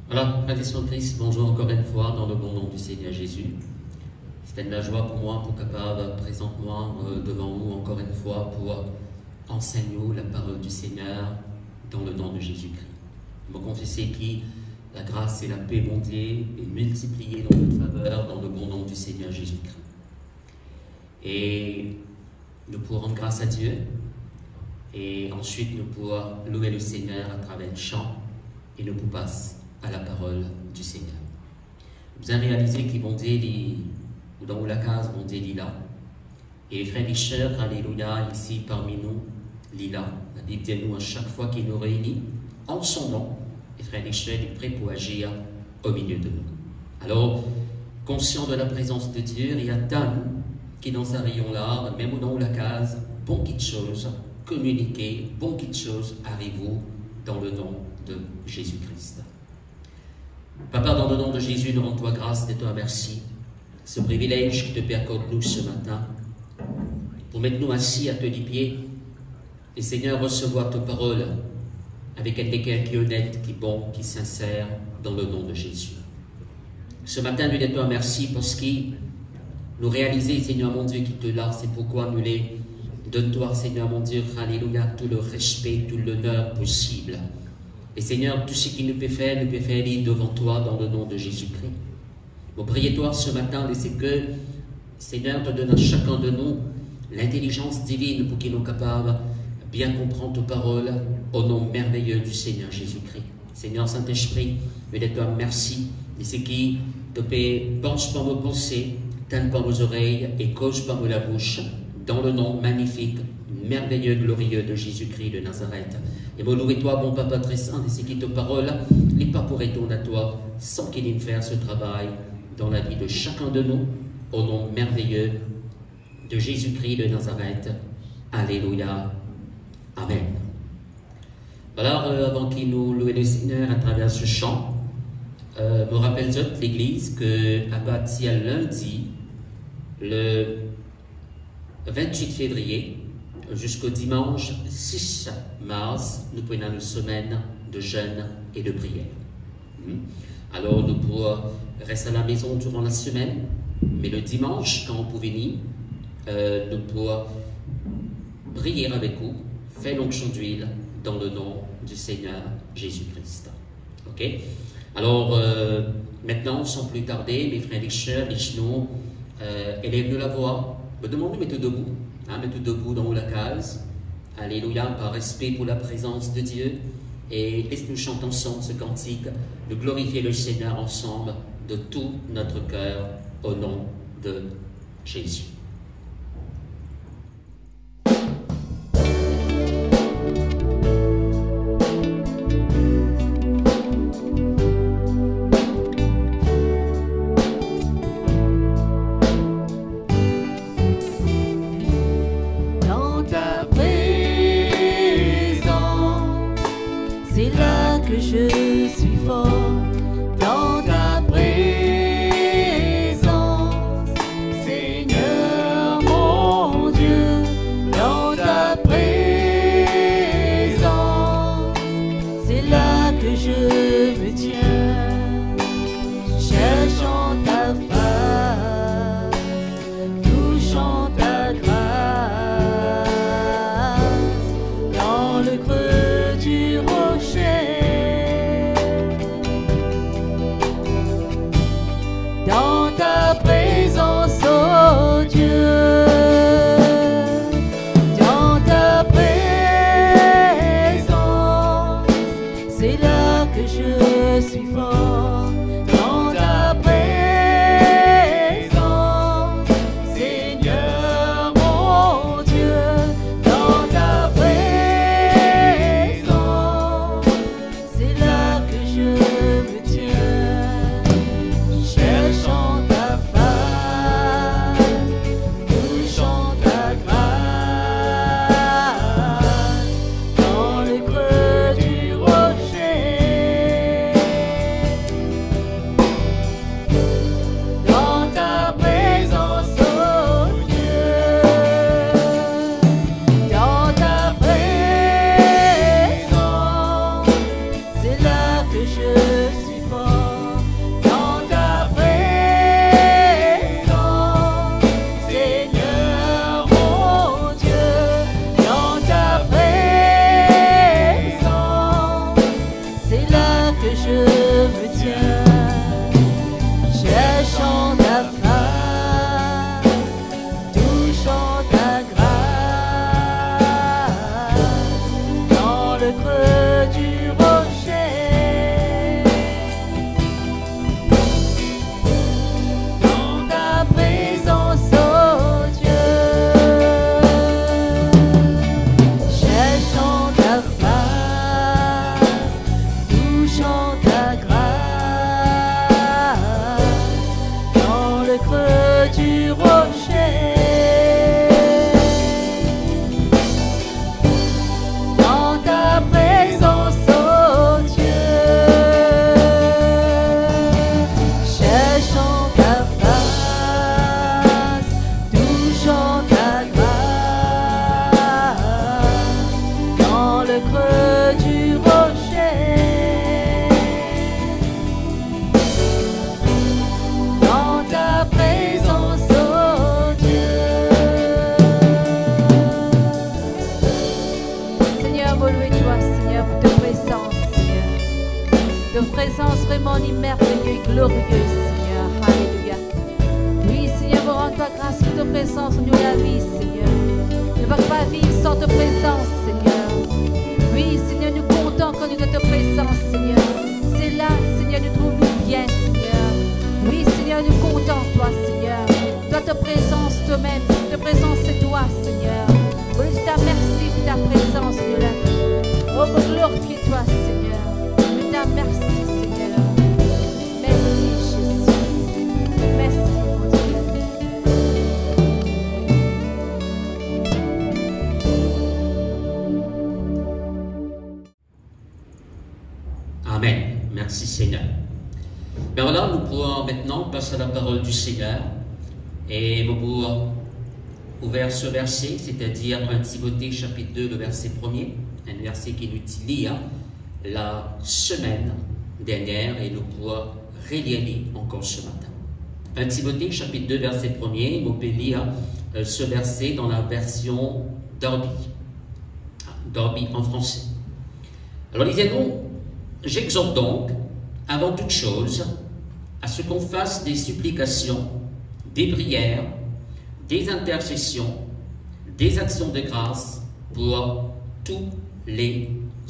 Voilà, frères et sœurs en Christ, bonjour encore une fois dans le bon nom du Seigneur Jésus. C'est de la joie pour moi, pour capable présentement devant vous encore une fois pour enseigner la parole du Seigneur dans le nom de Jésus-Christ. Je me confesser qui la grâce et la paix mondiale est multipliée dans notre faveur dans le bon nom du Seigneur Jésus-Christ. Et nous pourrons rendre grâce à Dieu et ensuite nous pourrons louer le Seigneur à travers le chant et nous pourrons passer à la parole du Seigneur. Vous avez réalisé qu'ils vont dire, ou dans la case, vont dire Lila. Et frères et sœurs, alléluia, ici parmi nous, Lila. La Bible dit nous à chaque fois qu'il nous réunit, en son nom, et frères et sœurs, il est prêt pour agir au milieu de nous. Alors, conscient de la présence de Dieu, il y a tant qui dans sa rayon là, même dans la case, bon petites choses, communiquez, bon petites choses, arrivez-vous dans le nom de Jésus-Christ. Papa, dans le nom de Jésus, nous rendons toi grâce et toi merci. Ce privilège qui te accorde nous ce matin, pour mettre nous assis à tes pieds, et Seigneur, recevoir ta parole avec un cœur qui est honnête, qui est bon, qui est sincère, dans le nom de Jésus. Ce matin, nous disons toi merci parce que nous réalisons, Seigneur mon Dieu, qui te l'a, c'est pourquoi nous les donne-toi, Seigneur mon Dieu, alléluia, tout le respect, tout l'honneur possible. Et Seigneur, tout ce qu'il nous peut faire devant toi dans le nom de Jésus-Christ. Mon priez-toi ce matin, laissez que, Seigneur, te donne à chacun de nous l'intelligence divine pour qu'il nous capable de bien comprendre ta parole au nom merveilleux du Seigneur Jésus-Christ. Seigneur Saint-Esprit, je dis toi merci, laissez qui te penche par nos pensées, tente par nos oreilles et cause par la bouche, dans le nom magnifique, merveilleux, glorieux de Jésus-Christ de Nazareth. Et mon louez-toi, bon Papa très saint, et c'est qui te parole, les pas pour retourner à toi, sans qu'il ait faire ce travail dans la vie de chacun de nous, au nom merveilleux de Jésus-Christ de Nazareth. Alléluia. Amen. Alors, avant qu'il nous loue le Seigneur à travers ce chant, me rappelle l'Église que à partir lundi, le 28 février, jusqu'au dimanche 6 mars, nous prenons une semaine de jeûne et de prière. Alors, nous pourrons rester à la maison durant la semaine, mais le dimanche, quand on peut venir, nous pourrons prier avec vous, faire l'onction d'huile dans le nom du Seigneur Jésus-Christ. Ok? Alors, maintenant, sans plus tarder, mes frères et sœurs, les genoux, élèvent de la voix. Me demandez de mettre debout. Mettez debout dans la case. Alléluia, par respect pour la présence de Dieu. Et laisse-nous chanter ensemble ce cantique, de glorifier le Seigneur ensemble de tout notre cœur au nom de Jésus. Dans le creux du rocher. de présence vraiment merveilleuse et glorieuse, Seigneur. Alléluia. Oui, Seigneur, nous rendons ta grâce pour ta présence dans la vie, Seigneur. Nous ne pouvons pas vivre sans ta présence, Seigneur. Oui, Seigneur, nous comptons quand nous de ta présence, Seigneur. C'est là, Seigneur, nous trouvons bien, Seigneur. Oui, Seigneur, nous comptons toi, Seigneur. Toi, ta présence toi-même, ta présence c'est toi, Seigneur. Oh, je te remercie pour ta présence de la vie. Oh, pour glorifier toi, Seigneur. Je te remercie, Seigneur. Merci, Jésus. Merci, mon Dieu. Amen. Merci, Seigneur. Ben voilà, nous pourrons maintenant passer à la parole du Seigneur. Et nous pourrons ouvrir ce verset, c'est-à-dire 1 Timothée chapitre 2, le verset 1er, un verset qui nous lit la semaine dernière et nous pourrons relire encore ce matin. 1 Timothée chapitre 2, verset 1er, nous pouvons lire ce verset dans la version Darby. Darby en français. Alors lisez-nous, j'exhorte donc, avant toute chose, à ce qu'on fasse des supplications, des prières, des intercessions, des actions de grâce pour tous les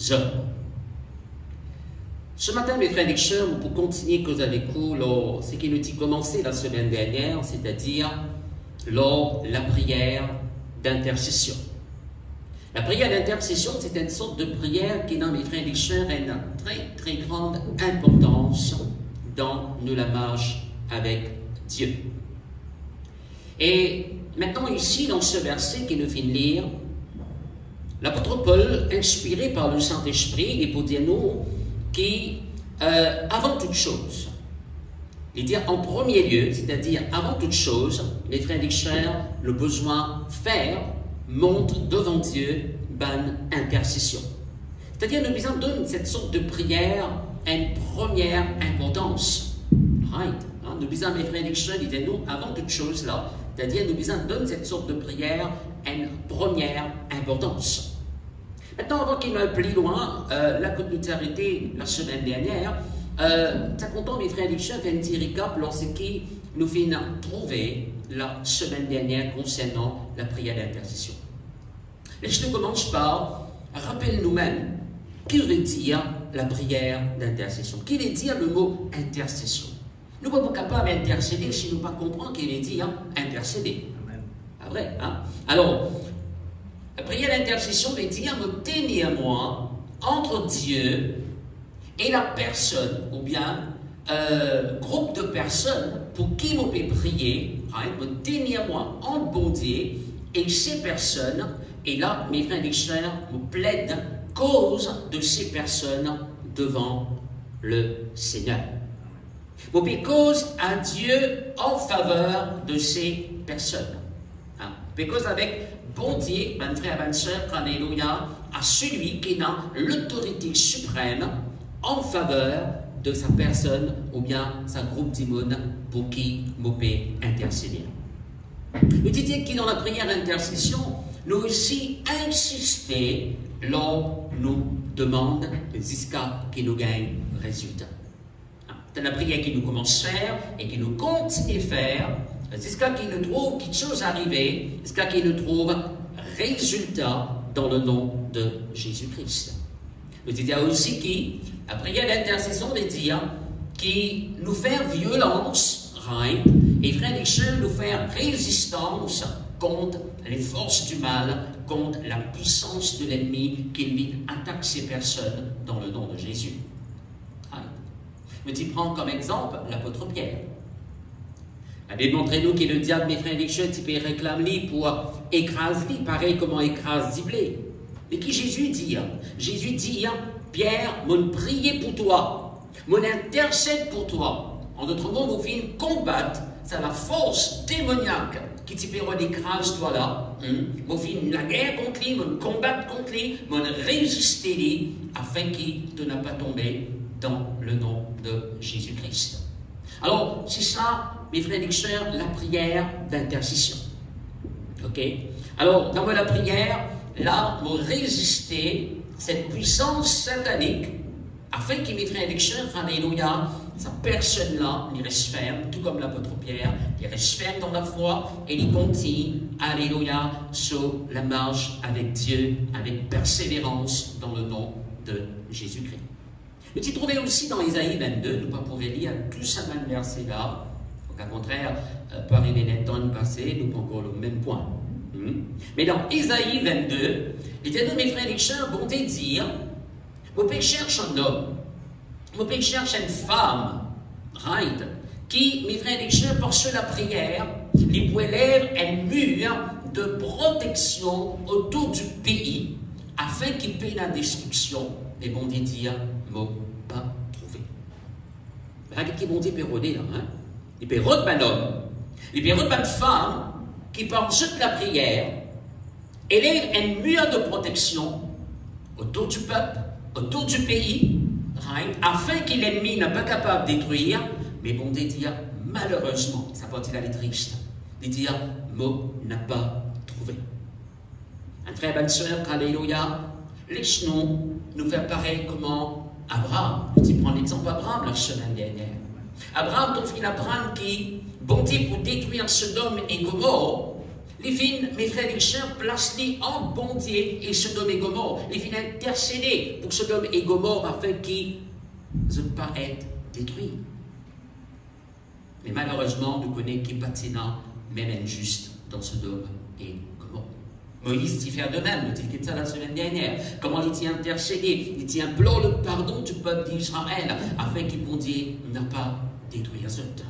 hommes. Ce matin, mes frères et sœurs, nous pouvons continuer cause avec vous ce qui nous dit commencé la semaine dernière, c'est-à-dire lors la prière d'intercession. La prière d'intercession, c'est une sorte de prière qui, dans mes frères et sœurs, a une très, très grande importance dans la marche avec Dieu. Et maintenant, ici, dans ce verset qui nous fait lire, l'apôtre Paul, inspiré par le Saint-Esprit, il peut dire nous qui, avant toute chose, il dit en premier lieu, c'est-à-dire avant toute chose, les frères et sœurs, le besoin faire montre devant Dieu une intercession. C'est-à-dire, nous besoin donner cette sorte de prière une première importance. Right? Hein? Nous besoin, mes frères et sœurs, disons-nous, avant toute chose là, c'est-à-dire, nous besoin donner cette sorte de prière une première importance. Maintenant, avant qu'il aille plus loin, la communauté la semaine dernière, ça content, mes frères et sœurs, fait un petit récap lorsqu'il nous fait trouver la semaine dernière concernant la prière d'intercession. Et je commence par rappeler nous-mêmes qu'il veut dire la prière d'intercession. Qu'il veut dire le mot intercession. Nous ne sommes pas capables d'intercéder si nous ne comprenons pas qu'il veut dire intercéder. Pas vrai, hein? Alors, la prière d'intercession veut dire me tenir moi entre Dieu et la personne, ou bien groupe de personnes pour qui vous pouvez prier, hein, me tenir moi entre bon Dieu et ces personnes. Et là, mes frères et sœurs, vous plaident cause de ces personnes devant le Seigneur. Vous pouvez cause à Dieu en faveur de ces personnes. Hein? Cause avec bon Dieu, mes frères et mes sœurs, alléluia, à celui qui a l'autorité suprême en faveur de sa personne ou bien sa groupe d'immunes pour qui vous pouvez intercéder. Le Dieu qui dans la prière d'intercession, nous aussi insister lors nous demande jusqu'à qui nous gagne résultat. C'est la prière qui nous commence à faire et qui nous continue à faire jusqu'à qu'il nous trouve quelque chose arrivé, jusqu'à qu'il nous trouve résultat dans le nom de Jésus-Christ. Nous disons aussi que la prière d'intercession veut dire qui nous fait violence, right? Et frères et sœurs, nous faire résistance contre les forces du mal, contre la puissance de l'ennemi qui lui attaque ces personnes dans le nom de Jésus. Je me prends comme exemple l'apôtre Pierre. La Bible montre-nous que le diable, mes frères et sœurs, il peut réclamer pour écraser, pareil comme on écrase du blé. Mais qui Jésus dit? Jésus dit, Pierre, mon prier pour toi, mon intercède pour toi. En d'autres mots, mon film combattre, c'est la force démoniaque qui te permet d'écraser toi là. Mon film la guerre contre lui, mon combattre contre lui, mon résister lui, afin qu'il ne n'a pas tombé dans le nom de Jésus-Christ. Alors, c'est ça, mes frères et sœurs, la prière d'intercession. Ok? Alors, dans la prière, là, vous résistez cette puissance satanique afin que mes frères et sœurs, alléluia, sa personne-là, il reste ferme, tout comme l'apôtre Pierre, il reste ferme dans la foi et il continue, alléluia, sur la marche avec Dieu, avec persévérance dans le nom de Jésus-Christ. Nous t'y trouvons aussi dans Isaïe 22, nous ne pouvons pas lire tout ce même verset-là, au contraire, pour arriver dans le passé, nous avons encore le même point. Mais dans Isaïe 22, il dit, mes frères et sœurs, bon te dire, mon père cherche un homme, mon père cherche une femme, right, qui, mes frères et sœurs, par la prière, les pouvait lèvres un mur de protection autour du pays, afin qu'il paie la destruction, et bon te dire, m'a pas trouvé. Regarde qui bon Dieu peut rôder là, hein? Il peut rôder un homme, il peut rôder une femme, qui par toute la prière, élève un mur de protection autour du peuple, autour du pays, right, afin que l'ennemi n'est pas capable de détruire, mais bon de dire, malheureusement, ça peut être triste, de dire, mot n'a pas trouvé. Un frère, bonne soeur, alléluia, laisse-nous nous faire pareil comment Abraham, je prends l'exemple d'Abraham la semaine dernière. Abraham, ton fils Abraham qui, bon Dieu, pour détruire Sodome et Gomorrhe, les filles, mes frères et sœurs, placent-les en bon Dieu et Sodome et Gomorrhe. Les filles intercédées pour Sodome et Gomorrhe afin qu'ils ne pas être détruits. Mais malheureusement, nous connaissons qui patina, même injuste, dans Sodome et Gomorrhe. Moïse t'y fait de même, nous dit ça la semaine dernière. Comment il t'y intercédé, il t'y implore le pardon du peuple d'Israël afin qu'il, bon Dieu, n'a pas détruit ce temps.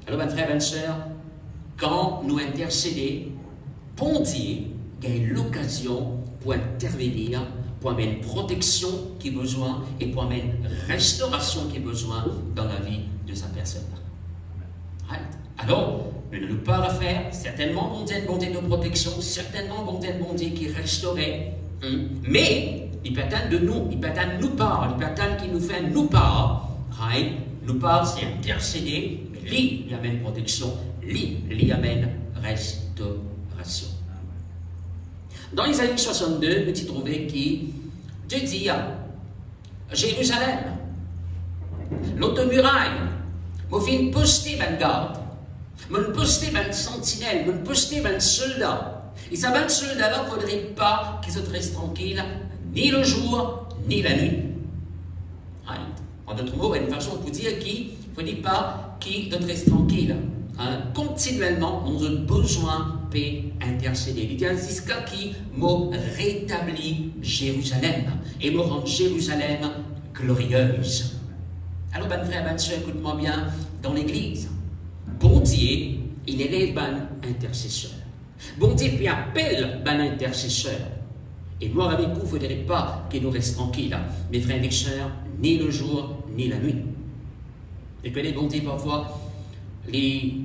Alors, mes frères et sœurs, quand nous intercédons, bon Dieu gagne l'occasion pour intervenir, pour amener une protection qui est besoin et pour amener une restauration qui est besoin dans la vie de sa personne. Right? Alors, nous ne nous pas à faire, certainement bon Dieu de protection, certainement bon Dieu qui restaurait, mais il peut attendre de nous, il peut attendre nous part, il peut attendre qu'il nous fait nous part, right? Nous part, c'est intercéder, mais lui, il amène protection, lui amène restauration. Dans Isaïe 62, nous trouvons qui Dieu dit à Jérusalem, l'autre muraille, je viens poster ma garde, je poster ma sentinelle, je poster ma soldat. Et ça, ma soldat-là, il ne faudrait pas qu'ils se restent tranquilles, ni le jour, ni la nuit. Right? En d'autres mots, il y a une façon pour dire qu'il ne faudrait pas qu'ils restent tranquilles. Hein? Continuellement, nous avons besoin de intercéder. Il y a jusqu'à qui m'a rétabli Jérusalem et m'a rendu Jérusalem glorieuse. Alors, ben frère, ben soeur, écoute-moi bien, dans l'église, bon Dieu, il élève ben intercesseur. Bon Dieu, puis appelle ben intercesseur. Et moi, avec vous, il ne faudrait pas qu'il nous reste tranquille, mes frères et sœurs, ni le jour, ni la nuit. Et que les bon Dieu, parfois, les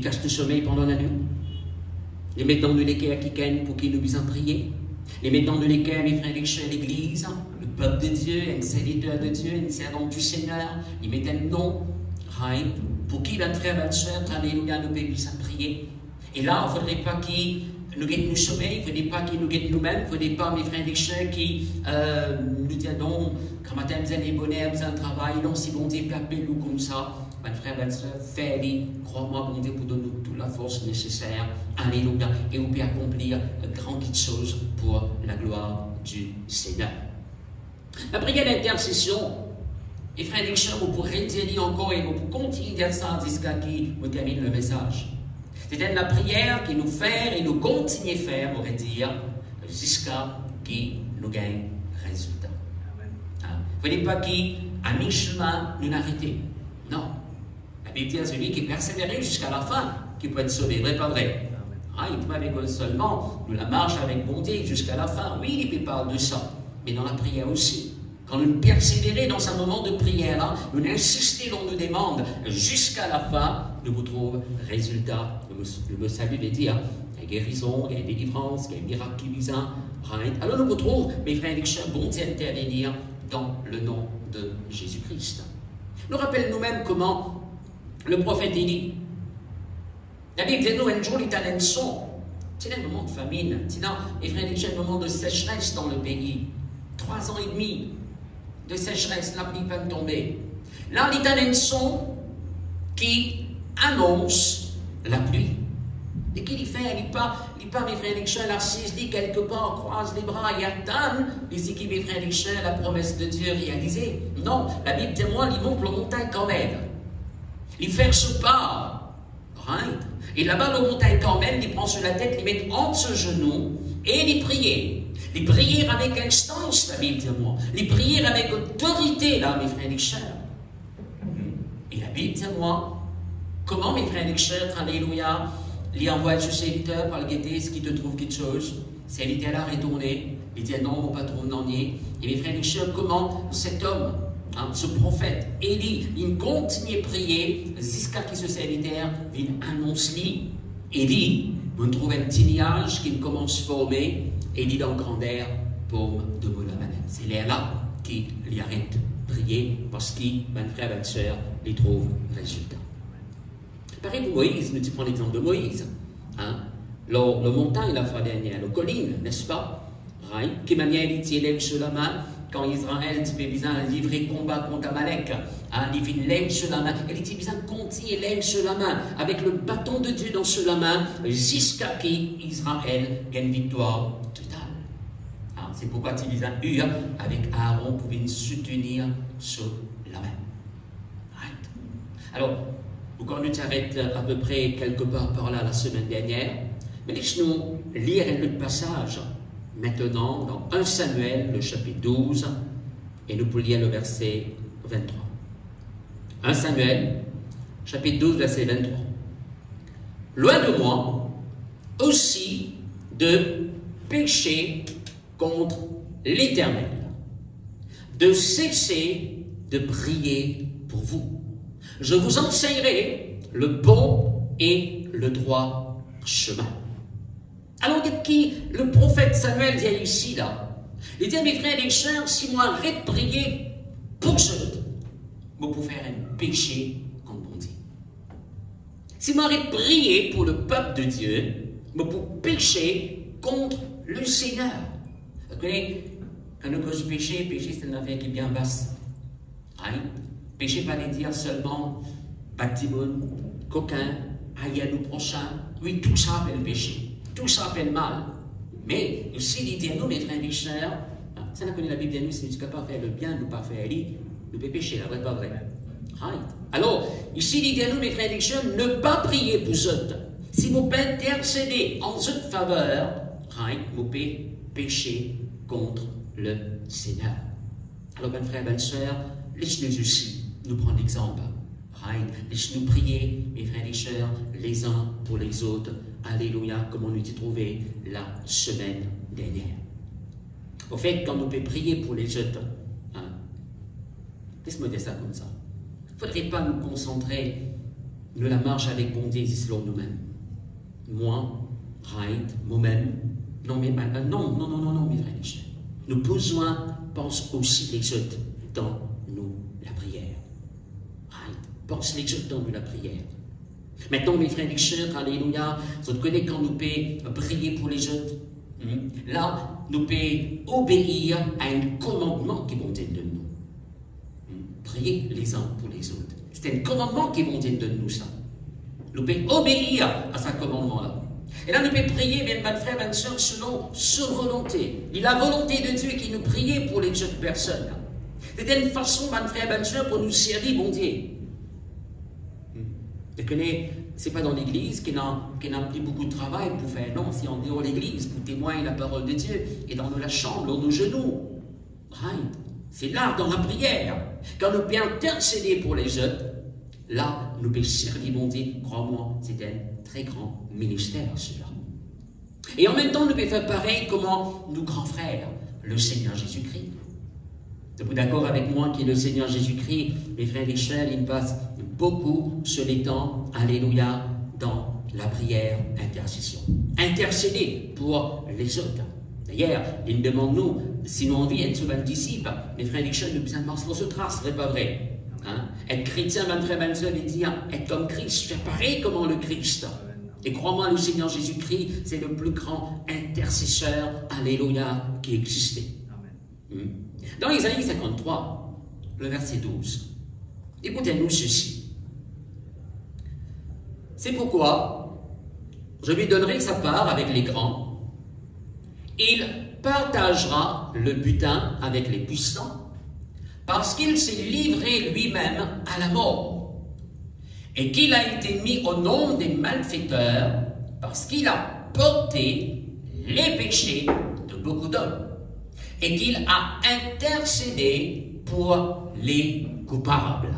cachent le sommeil pendant la nuit. Les mettent dans l'équerre qui ken pour qu'ils nous puissent prier. Les mettent dans l'équerre, mes frères et sœurs, l'église, le peuple de Dieu, un serviteur de Dieu, une servante du Seigneur. Ils mettent un nom, right, pour qu'ils, mes frères et sœurs, alléluia, nous puissent prier. Et là, il ne faudrait pas qu'ils nous guettent nous sommeil, il ne faudrait pas qu'ils nous guettent nous-mêmes, il ne faudrait pas, mes frères et sœurs, qui nous disent non, quand matin, vous avez bonheur, vous avez un travail, non, si bon Dieu peut appeler nous comme ça. Mes frères et sœurs, faites-le, crois-moi, bon Dieu, pour donner toute la force nécessaire. Alléluia. Et vous pouvez accomplir de grandes choses pour la gloire du Seigneur. La prière d'intercession, mes frères et sœurs, vous pourrez dire encore et vous pourrez continuer à dire ça jusqu'à qui vous termine le message. C'est la prière qui nous fait et nous continue à faire, on pourrait dire, jusqu'à qui nous gagne résultat. Vous ne voulez pas qui, à mi-chemin, nous n'arrêtez. Non. La Bible dit à celui qui persévère jusqu'à la fin, qui peut être sauvé, vrai, pas vrai? Ah, il peut avec seulement, nous la marche avec bon Dieu jusqu'à la fin. Oui, il parle de ça, mais dans la prière aussi. Quand nous persévérons dans un moment de prière, hein, nous insistons dans nos demandes jusqu'à la fin, nous vous trouvons résultat. Le salut veut dire, il y a guérison, il y a délivrance, il y a un miracle qui vient. Alors nous vous trouvons, mes frères et sœurs, bon Dieu intervenir dans le nom de Jésus-Christ. Nous rappelons nous-mêmes comment le prophète Élie, la Bible dit nous, un jour, il a un son. C'est un moment de famine. C'est un moment de sécheresse dans le pays. 3 ans et demi. de sécheresse, la pluie peut tomber. Là, il y a un son qui annonce la pluie. Et qu'il y fait, il pas mes frères et sœurs, assise, dit quelque part, croise les bras et attend, ici qui mes frères et sœurs, la promesse de Dieu réalisée. Non, la Bible témoigne, il monte la montagne quand même. Il fait ce pas. Right? Et là-bas, le montagne quand même, il prend sur la tête, il met entre ses genoux et il prie. Il prie avec instance, la Bible témoigne. Il prie avec autorité, là, mes frères et sœurs. Et la Bible témoigne comment, mes frères et sœurs, alléluia, il envoie ce serviteur par le guetter, ce qui te trouve quelque chose. C'est serviteur là retourné. Il dit non, mon patron n'en est. Et mes frères et sœurs, comment cet homme, hein, ce prophète, Élie, il continue à prier jusqu'à ce que ce serviteur vienne annoncer. Élie, on trouve un petit nuage qui commence à former. Élie dans grandeur, paume de Moulaman. C'est là qu'il arrête de prier parce qu'il, mes frères et sœurs, il trouve résultat. Pareil pour Moïse, nous prenons l'exemple de Moïse. Hein? Le montagne la fois dernière, la colline, n'est-ce pas? Right? Qui manière il tient sur la main quand Israël avait besoin de livrer combat contre Amalek. Hein? Il fait l'aime sur la main. Il était besoin de continuer l'aime sur la main avec le bâton de Dieu dans sur la main jusqu'à ce qu'Israël gagne victoire totale. Hein? C'est pourquoi il besoin eu avec Aaron pour venir soutenir sur la main. Right? Alors, quand nous t'arrêtons à peu près quelque part par là la semaine dernière, mais laisse-nous lire un autre passage maintenant dans 1 Samuel, le chapitre 12, et nous pouvons lire le verset 23. 1 Samuel, chapitre 12, verset 23. Loin de moi aussi de pécher contre l'Éternel, de cesser de prier pour vous. Je vous enseignerai le bon et le droit chemin. Alors, qui le prophète Samuel dit ici, là, il dit à mes frères et sœurs, si moi arrête de prier pour eux, moi pour faire un péché contre mon Dieu. Si moi arrête de prier pour le peuple de Dieu, moi pour pécher contre le Seigneur. Vous connaissez, quand nous causons péché, c'est une affaire qui est bien basse. Right? Péché, pas les dire seulement bâtiment, coquin, aïe à nous prochain. Oui, tout ça appelle péché. Tout ça appelle mal. Mais aussi, il dit à nous, les frères et sœurs, ça n'a connu la Bible de nous, si nous ne pas faire le bien, nous ne pas faire le nous peut pécher, la vraie pas vrai. Right. Alors, ici, il dit à nous, les frères et sœurs, ne pas prier pour eux. Si vous pouvez intercéder en votre faveur, right, vous pouvez pécher contre le Seigneur. Alors, mes frères et mes sœurs, laissez-nous aussi nous prendre l'exemple. Right. Laissez-nous prier, mes frères et sœurs, les uns pour les autres. Alléluia, comme on nous dit trouvé la semaine dernière. Au fait, quand nous pouvons prier pour les autres, hein, laisse-moi dire ça comme ça. Il ne faudrait pas nous concentrer de la marche avec bon Dieu selon nous-mêmes. Moi, right, moi-même, non, mais non, mes frères et sœurs. Nos besoins pensent aussi les autres dans nous la prière. Right. Pense les autres dans nous la prière. Maintenant, mes frères et sœurs, alléluia, vous connaissez quand nous pouvons prier pour les autres. Là, nous pouvons obéir à un commandement qui vont dire de nous. Prier les uns pour les autres. C'est un commandement qui vont dire de nous ça. Nous pouvons obéir à ce commandement-là. Et là, nous pouvons prier, mes frères et sœurs, selon sa volonté. Il y a la volonté de Dieu qui nous prie pour les autres personnes. C'est une façon, mes frères et sœurs, pour nous servir, bon Dieu. Ce n'est pas dans l'église qu'il n'a plus beaucoup de travail pour faire. Non, c'est en dehors de l'église pour témoigner la parole de Dieu et dans la chambre, dans nos genoux. Right. C'est là, dans la prière. Quand nous pouvons intercéder pour les autres, là, nous pouvons servir mon Dieu. Crois-moi, c'est un très grand ministère, cela. Et en même temps, nous pouvons faire pareil comme nos grands frères, le Seigneur Jésus-Christ. Vous êtes d'accord avec moi qui est le Seigneur Jésus-Christ, mes frères et sœurs, il passe beaucoup sur les temps, alléluia, dans la prière intercession. Intercéder pour les autres. D'ailleurs, il demande nous, si nous envie d'être souvent disciples, mes frères et sœurs, nous besoin de marcher dans ce trace, ce n'est pas vrai. Hein? Être chrétien, mes frères et sœurs, il dit, être comme Christ, faire pareil comme le Christ. Et crois-moi, le Seigneur Jésus-Christ, c'est le plus grand intercesseur, alléluia, qui existait. Dans Isaïe 53, le verset 12, écoutez-nous ceci. C'est pourquoi je lui donnerai sa part avec les grands. Il partagera le butin avec les puissants, parce qu'il s'est livré lui-même à la mort, et qu'il a été mis au nombre des malfaiteurs, parce qu'il a porté les péchés de beaucoup d'hommes, et qu'il a intercédé pour les coupables.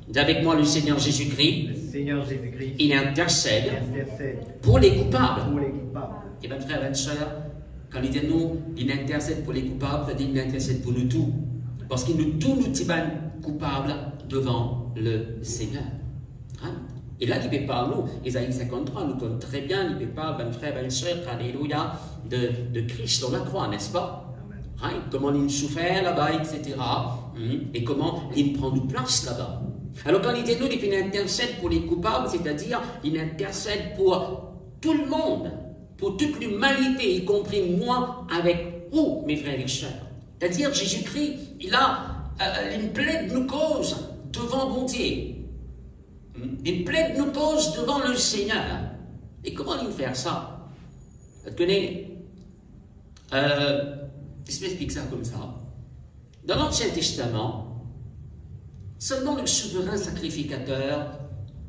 Dis avec moi le Seigneur Jésus-Christ. Le Seigneur Jésus-Christ Il intercède intercède pour les coupables. pour les coupables. Et bien, frères et sœurs, quand il dit nous, il intercède pour les coupables, c'est-à-dire il intercède pour nous tous. Parce qu'il nous tous nous tibans coupables devant le Seigneur. Hein? Et là, il parle, nous, Isaïe 53, nous connaissons très bien, il parle, ben frères et sœurs, alléluia, de Christ sur la croix, n'est-ce pas? Hein? Comment il souffert là-bas, etc. Et comment il prend de place là-bas. Alors quand il dit nous, il intercède pour les coupables, c'est-à-dire il intercède pour tout le monde, pour toute l'humanité, y compris moi avec vous, mes frères et sœurs. C'est-à-dire Jésus-Christ, il plaide nos causes devant bon Dieu. Il plaide nos causes devant le Seigneur. Et comment il fait ça? Vous connaissez, je m'explique ça comme ça. Dans l'Ancien Testament, seulement le souverain sacrificateur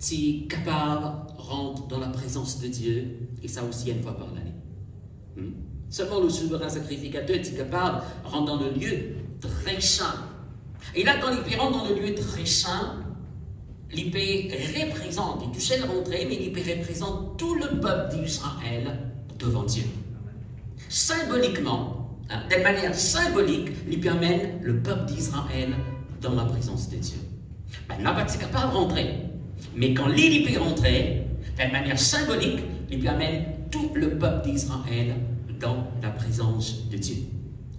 est capable de rentrer dans la présence de Dieu, et ça aussi une fois par l'année. Seulement le souverain sacrificateur est capable de rentrer dans le lieu très saint. Et là, quand il rentre dans le lieu très saint, il peut représenter, tu sais le rentrer, mais il peut représenter tout le peuple d'Israël devant Dieu. Symboliquement, de manière symbolique, il permet le peuple d'Israël dans la présence de Dieu. Ben, là, il n'est pas capable de rentrer. Mais quand il peut rentrer, de manière symbolique, il permet tout le peuple d'Israël dans la présence de Dieu.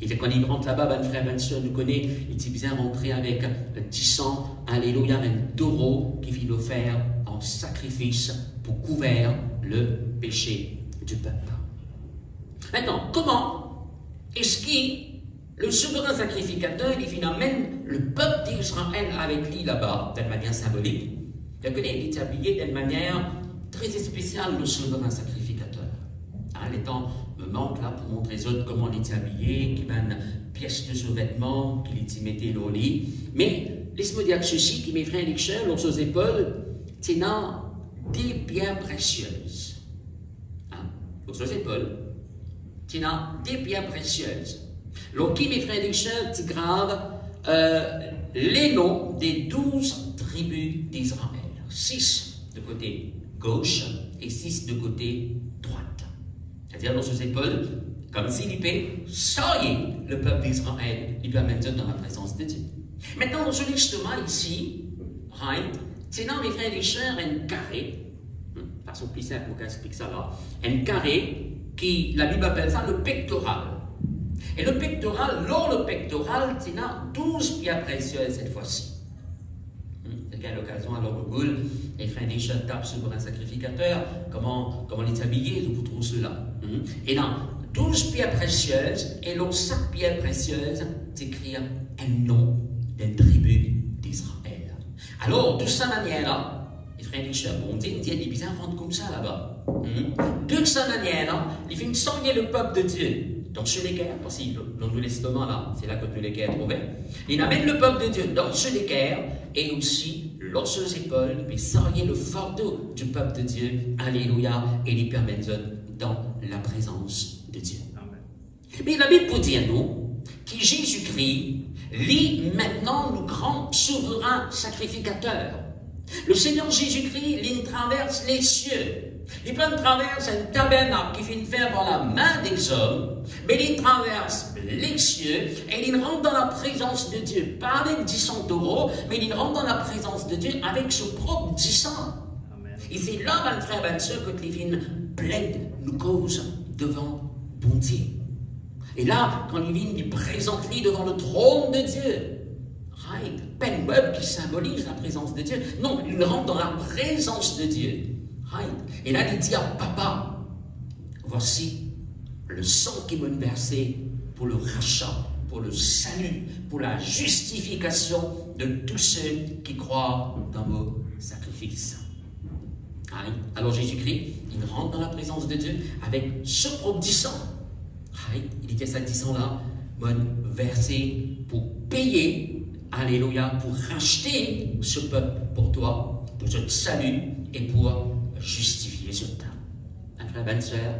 Et quand il rentre là-bas, ben frère, ben soeur, nous connaît, il dit bien rentrer avec 10 alléluia, un taureau qui vient offert en sacrifice pour couvrir le péché du peuple. Maintenant, comment est-ce que le souverain sacrificateur, il amène le peuple d'Israël avec lui là-bas, d'une manière symbolique? Il est habillé d'une manière très spéciale, le souverain sacrificateur. Les temps me manquent là pour montrer aux autres comment il est habillé, qui mène pièces de sous-vêtements, qu'il est mettait au lit. Mais laisse-moi dire ceci, qui mes frères et sœurs, lors aux épaules, tenant des pierres précieuses. Lors aux épaules, tenant des pierres précieuses. Alors, qui, mes frères et sœurs, tu graves les noms des 12 tribus d'Israël. 6 de côté gauche et 6 de côté droite. C'est-à-dire dans ses épaules, comme s'il peut sailler le peuple d'Israël, il peut mettre dans la présence de Dieu. Maintenant, dans ce listement ici, c'est dans mes frères et sœurs, un carré, façon plus simple, on explique ça là, un carré qui, la Bible appelle ça le pectoral. Et le pectoral, lors le pectoral, c'est là 12 pierres précieuses cette fois-ci. Quelqu'un a l'occasion à Google, les frères et sœurs tapent sur un sacrificateur, comment il est habillé, vous trouvez cela. Et là, 12 pierres précieuses, et dans chaque pierre précieuse, c'est un nom d'une tribu d'Israël. Alors, de cette manière-là, les frères et sœurs, bon, Dieu est bien rendre comme ça là-bas. De cette manière-là, il vient soigner le peuple de Dieu. Dans ce l'équerre, parce que dans le Testament, là, c'est là que tout l'équerre est trouvé. Il amène le peuple de Dieu dans ce l'équerre, et aussi, lors de ses épaules, il peut sarrer le fardeau du peuple de Dieu. Alléluia, et il permet dans la présence de Dieu. Amen. Mais la Bible peut dire, nous, que Jésus-Christ lit maintenant le grand souverain sacrificateur. Le Seigneur Jésus-Christ, il traverse les cieux. Il traverse un tabernacle qui finit faire dans la main des hommes, mais il traverse les cieux et il rentre dans la présence de Dieu. Pas avec 10 euros, mais il rentre dans la présence de Dieu avec son propre 10. Et c'est là, mon frère, ma soeur, que les vignes plaident nos causes devant bon Dieu. Et là, quand les vignes ils présentent lui devant le trône de Dieu, pas une meuble qui symbolise la présence de Dieu. Non, il rentre dans la présence de Dieu. Et là, il dit à Papa, voici le sang qui m'a versé pour le rachat pour le salut, pour la justification de tous ceux qui croient dans vos sacrifices. Aïe. Alors Jésus-Christ, il rentre dans la présence de Dieu avec ce propre du sang. Aïe. Il était ça, 10 sang-là, versé pour payer, alléluia, pour racheter ce peuple pour toi, pour ce salut et pour justifier ce temps. Mes frères, mes sœurs,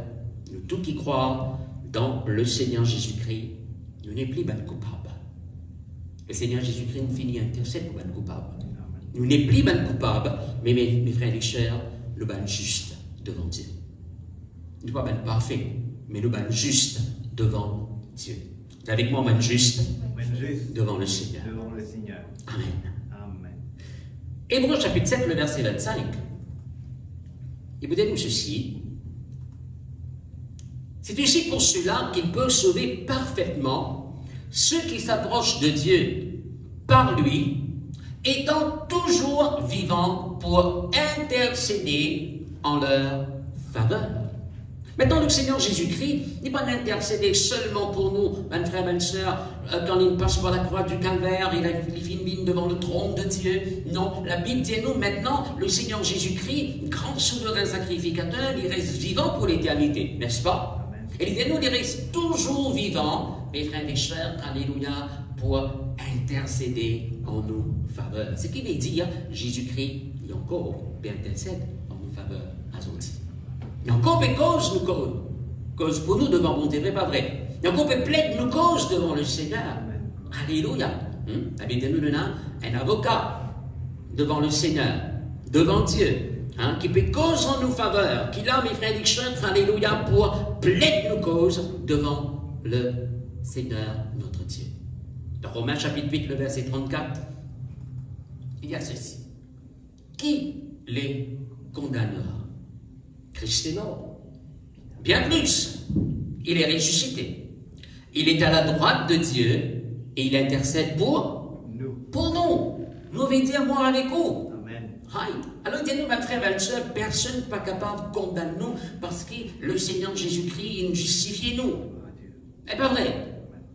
nous tous qui croient dans le Seigneur Jésus-Christ, nous n'est plus coupables. Le Seigneur Jésus-Christ nous finit intercède pour coupables. Nous n'est plus coupables, mais mes frères et sœurs, nous sommes justes devant Dieu. Nous ne sommes pas parfaits, mais nous sommes justes devant Dieu. Avec moi, nous juste devant le Seigneur. Amen. Amen. Hébreux chapitre 7, le verset 25. Il vous dit ceci. C'est aussi pour cela qu'il peut sauver parfaitement ceux qui s'approchent de Dieu par lui, étant toujours vivants pour intercéder en leur faveur. Maintenant, le Seigneur Jésus-Christ n'est pas d'intercéder seulement pour nous, mes frères, mes sœurs, quand il passe par la croix du calvaire, il finit devant le trône de Dieu. Non, la Bible dit nous, maintenant, le Seigneur Jésus-Christ, grand souverain sacrificateur, il reste vivant pour l'éternité, n'est-ce pas? Et il dit nous, il reste toujours vivant, mes frères et sœurs, alléluia, pour intercéder en nous faveur. Ce qui veut dire, Jésus-Christ, il encore intercède en nous faveur à son titre. Il y a encore des causes, nous cause pour nous devant mon Dieu, pas vrai. Il y a encore des plaides, nous cause devant le Seigneur. Alléluia. La Bible dit nous un avocat devant le Seigneur, devant Dieu, qui peut cause en nous faveur, qui là, mes frères et sœurs, alléluia, pour plaider nos causes devant le Seigneur, notre Dieu. Dans Romains chapitre 8, le verset 34, il y a ceci. Qui les condamnera? Christ est mort. Bien plus, il est ressuscité. Il est à la droite de Dieu et il intercède pour nous. Pour nous. Nous veut dire moi avec vous. Amen. Right. Alors, dis-nous, mes frères et sœurs, personne n'est pas capable de condamner nous parce que le Seigneur Jésus-Christ nous justifie nous. C'est pas vrai.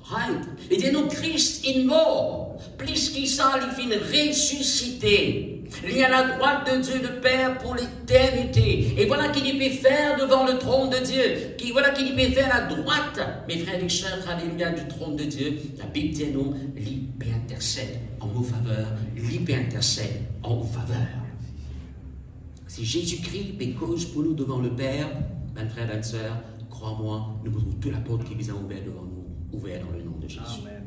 Right. Et dis-nous, Christ est mort. Plus qu'il ça, il vient ressusciter. Il est à la droite de Dieu le Père pour l'éternité. Et voilà qu'il y peut faire devant le trône de Dieu. Voilà qu'il y peut faire à droite, mes frères et sœurs, alléluia, du trône de Dieu. La Bible dit non, il peut intercède en nos faveurs. Il peut intercède en nos faveurs. Si Jésus-Christ est cause pour nous devant le Père, mes frères et sœurs, crois-moi, nous avons toute la porte qui nous a ouverte devant nous, ouverte dans le nom de Jésus. Amen.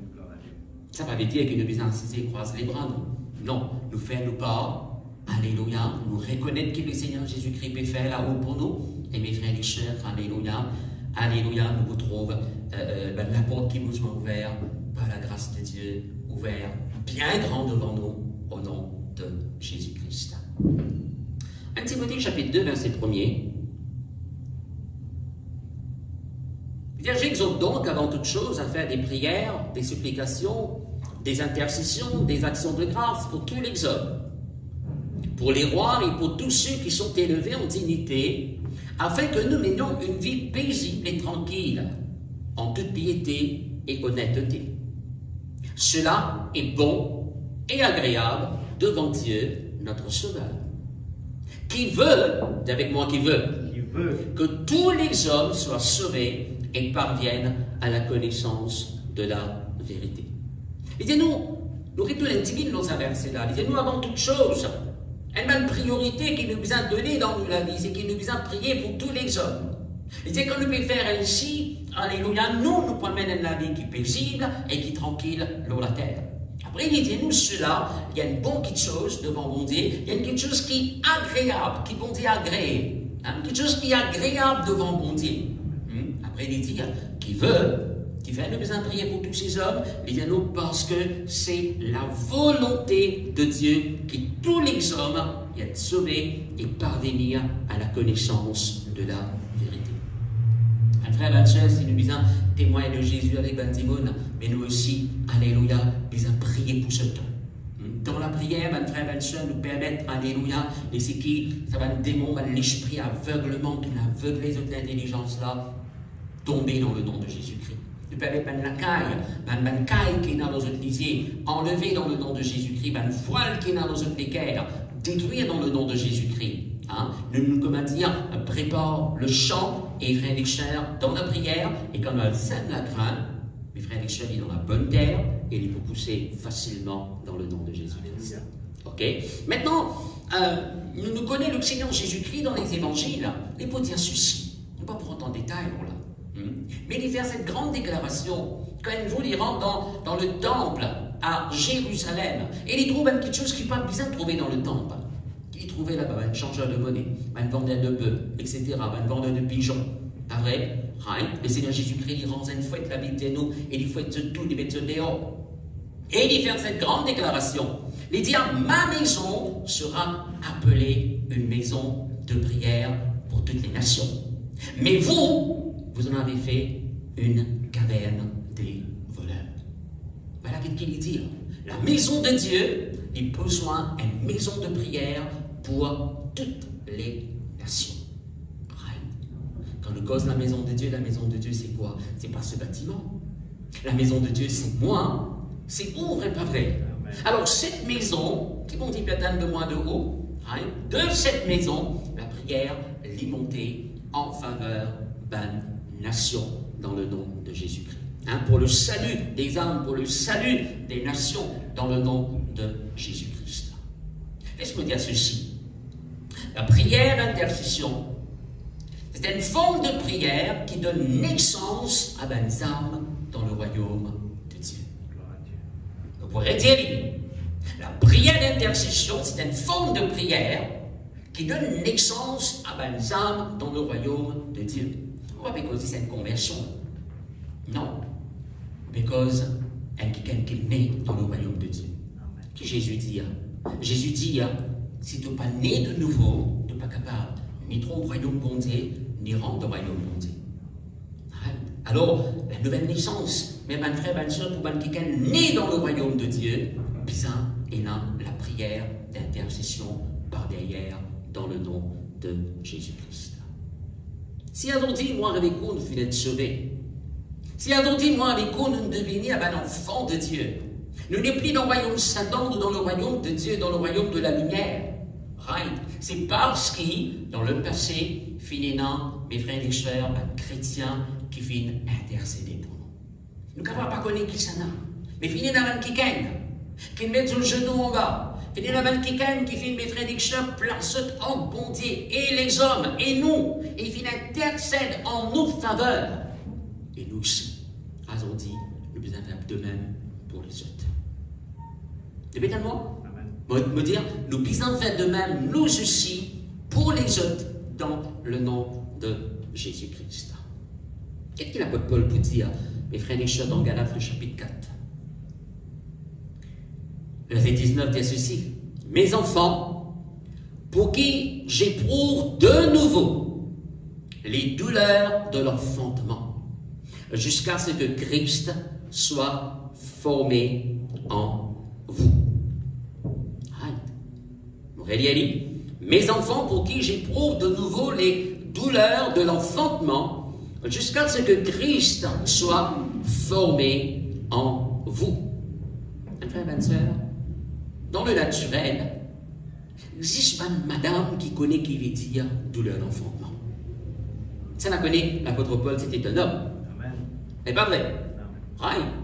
Ça ne veut pas dire que nous devons cesser croiser les bras, non. Non, nous faisons nos pas, alléluia, nous reconnaissons que le Seigneur Jésus-Christ peut faire là-haut pour nous, et mes frères et sœurs, alléluia, alléluia, nous vous trouvons la porte qui nous est ouverte par la grâce de Dieu, ouverte bien grand devant nous, au nom de Jésus-Christ. 1 Timothée chapitre 2, verset 1er. J'exhorte donc avant toute chose à faire des prières, des supplications, des intercessions, des actions de grâce pour tous les hommes, pour les rois et pour tous ceux qui sont élevés en dignité, afin que nous menions une vie paisible et tranquille, en toute piété et honnêteté. Cela est bon et agréable devant Dieu, notre Sauveur, qui veut, dis avec moi qui veut, que tous les hommes soient sauvés et parviennent à la connaissance de la vérité. Il dit nous retournons timide dans un verset-là. Il dit nous, avant toute chose, une même priorité qui nous a donnée dans la vie, c'est qu'il nous a prié pour tous les hommes. Il dit qu'on nous peut faire ainsi, alléluia, nous promènons la vie qui est paisible et qui est tranquille sur la terre. Après, il dit nous, cela, il y a une bonne petite chose devant bon Dieu, il y a une petite chose qui est agréable, qui bon Dieu agrée, quelque chose qui est agréable devant bon Dieu. Après, il dit qui veut, qui fait nous besoin de prier pour tous ces hommes, il dit nous parce que c'est la volonté de Dieu que tous les hommes soient sauvés et parvenir à la connaissance de la vérité. Un frère et une sœur, si nous besoin témoigner de Jésus avec Ben Timon, mais nous aussi, alléluia, besoin prier pour ce temps. Dans la prière, mes frères et sœurs, nous permettre, alléluia, et c'est qui, ça va nous démontrer l'esprit aveuglement qui aveugle les autres intelligences là, tomber dans le nom de Jésus-Christ. Tu peux avec la caille qui est dans nos autres lisiers, enlever dans le nom de Jésus-Christ, le voile qui est dans nos autres équerres, détruire dans le nom de Jésus-Christ. Hein? Nous, comment dire, prépare le chant et frères et sœurs dans la prière, et quand on sème la graine, mes frères et sœurs, il est dans la bonne terre, et il peut pousser facilement dans le nom de Jésus-Christ. Ok? Maintenant, nous connaissons le Seigneur Jésus-Christ dans les évangiles, et pour dire ceci, on ne va pas prendre en détail, là. Mais il fait cette grande déclaration, quand un jour il rentre dans le temple à Jérusalem, et il trouve quelque chose qu'il n'a pas besoin de trouver dans le temple. Il trouvait là-bas un changeur de monnaie, un vendeur de bœufs, etc., un vendeur de pigeons. Pas vrai? Le Seigneur Jésus-Christ, il rend une fouette la Bible de nous, et il fouette tout, il met tout dehors. Et il fait cette grande déclaration. Il dit, ma maison sera appelée une maison de prière pour toutes les nations. Mais vous en avez fait une caverne des voleurs. Voilà ce qu'il dit. La maison de Dieu, il a besoin d'une maison de prière pour toutes les nations. Quand on cause la maison de Dieu c'est quoi? C'est pas ce bâtiment. La maison de Dieu, c'est moi. C'est où, vrai, pas vrai? Alors, cette maison, qui monte peut-être de moins de haut, de cette maison, la prière est montée en faveur d'une nation dans le nom de Jésus-Christ. Pour le salut des âmes, pour le salut des nations dans le nom de Jésus-Christ. Laisse-moi dire ceci. La prière d'intercession, c'est une forme de prière qui donne naissance à des âmes dans le royaume de Dieu. On pourrait dire, la prière d'intercession, c'est une forme de prière qui donne naissance à des âmes dans le royaume de Dieu. On va pas causer cette conversion. Non. Parce quelqu'un qui est né dans le royaume de Dieu. Qui Jésus dit? Jésus dit, si tu n'es pas né de nouveau, tu n'es pas capable ni trop au royaume bon Dieu, ni rendre au royaume bon Dieu. Alors, la nouvelle naissance, même un frère, une soeur, pour quelqu'un né dans le royaume de Dieu, bizarre, et là, la prière d'intercession par derrière dans le nom de Jésus-Christ. Si on dit, moi avec vous, nous venons de sauver. Si on dit, moi avec vous, nous devenons un enfant de Dieu. Nous n'est plus dans le royaume de Satan, nous dans le royaume de Dieu, dans le royaume de la lumière. C'est parce que, dans le passé, finalement, mes frères et sœurs, un chrétien qui viennent intercéder pour nous. Nous ne pouvons pas connaître qui ça n'a. Mais finalement, quelqu'un qui met le genou en bas. Finalement, quelqu'un qui fait mes frères et sœurs, place en bon Dieu, et les hommes, et nous, et il intercède en nos faveurs. Et nous aussi, on dit, nous devons faire de même pour les autres. Répétez-moi. Me dire, nous devons faire de même, nous aussi, pour les autres, dans le nom de Jésus-Christ. Qu'est-ce qu'il l'apôtre Paul peut dire, mes frères et sœurs, dans Galates, le chapitre 4? Verset 19 dit ceci. Mes enfants, pour qui j'éprouve de nouveau les douleurs de l'enfantement, jusqu'à ce que Christ soit formé en vous. Mes enfants, pour qui j'éprouve de nouveau les douleurs de l'enfantement, jusqu'à ce que Christ soit formé en vous. Un frère, une sœur, dans le naturel, il existe une madame qui connaît qui veut dire douleur d'enfantement. Ça la connaît, l'apôtre Paul, c'était un homme. C'est pas vrai?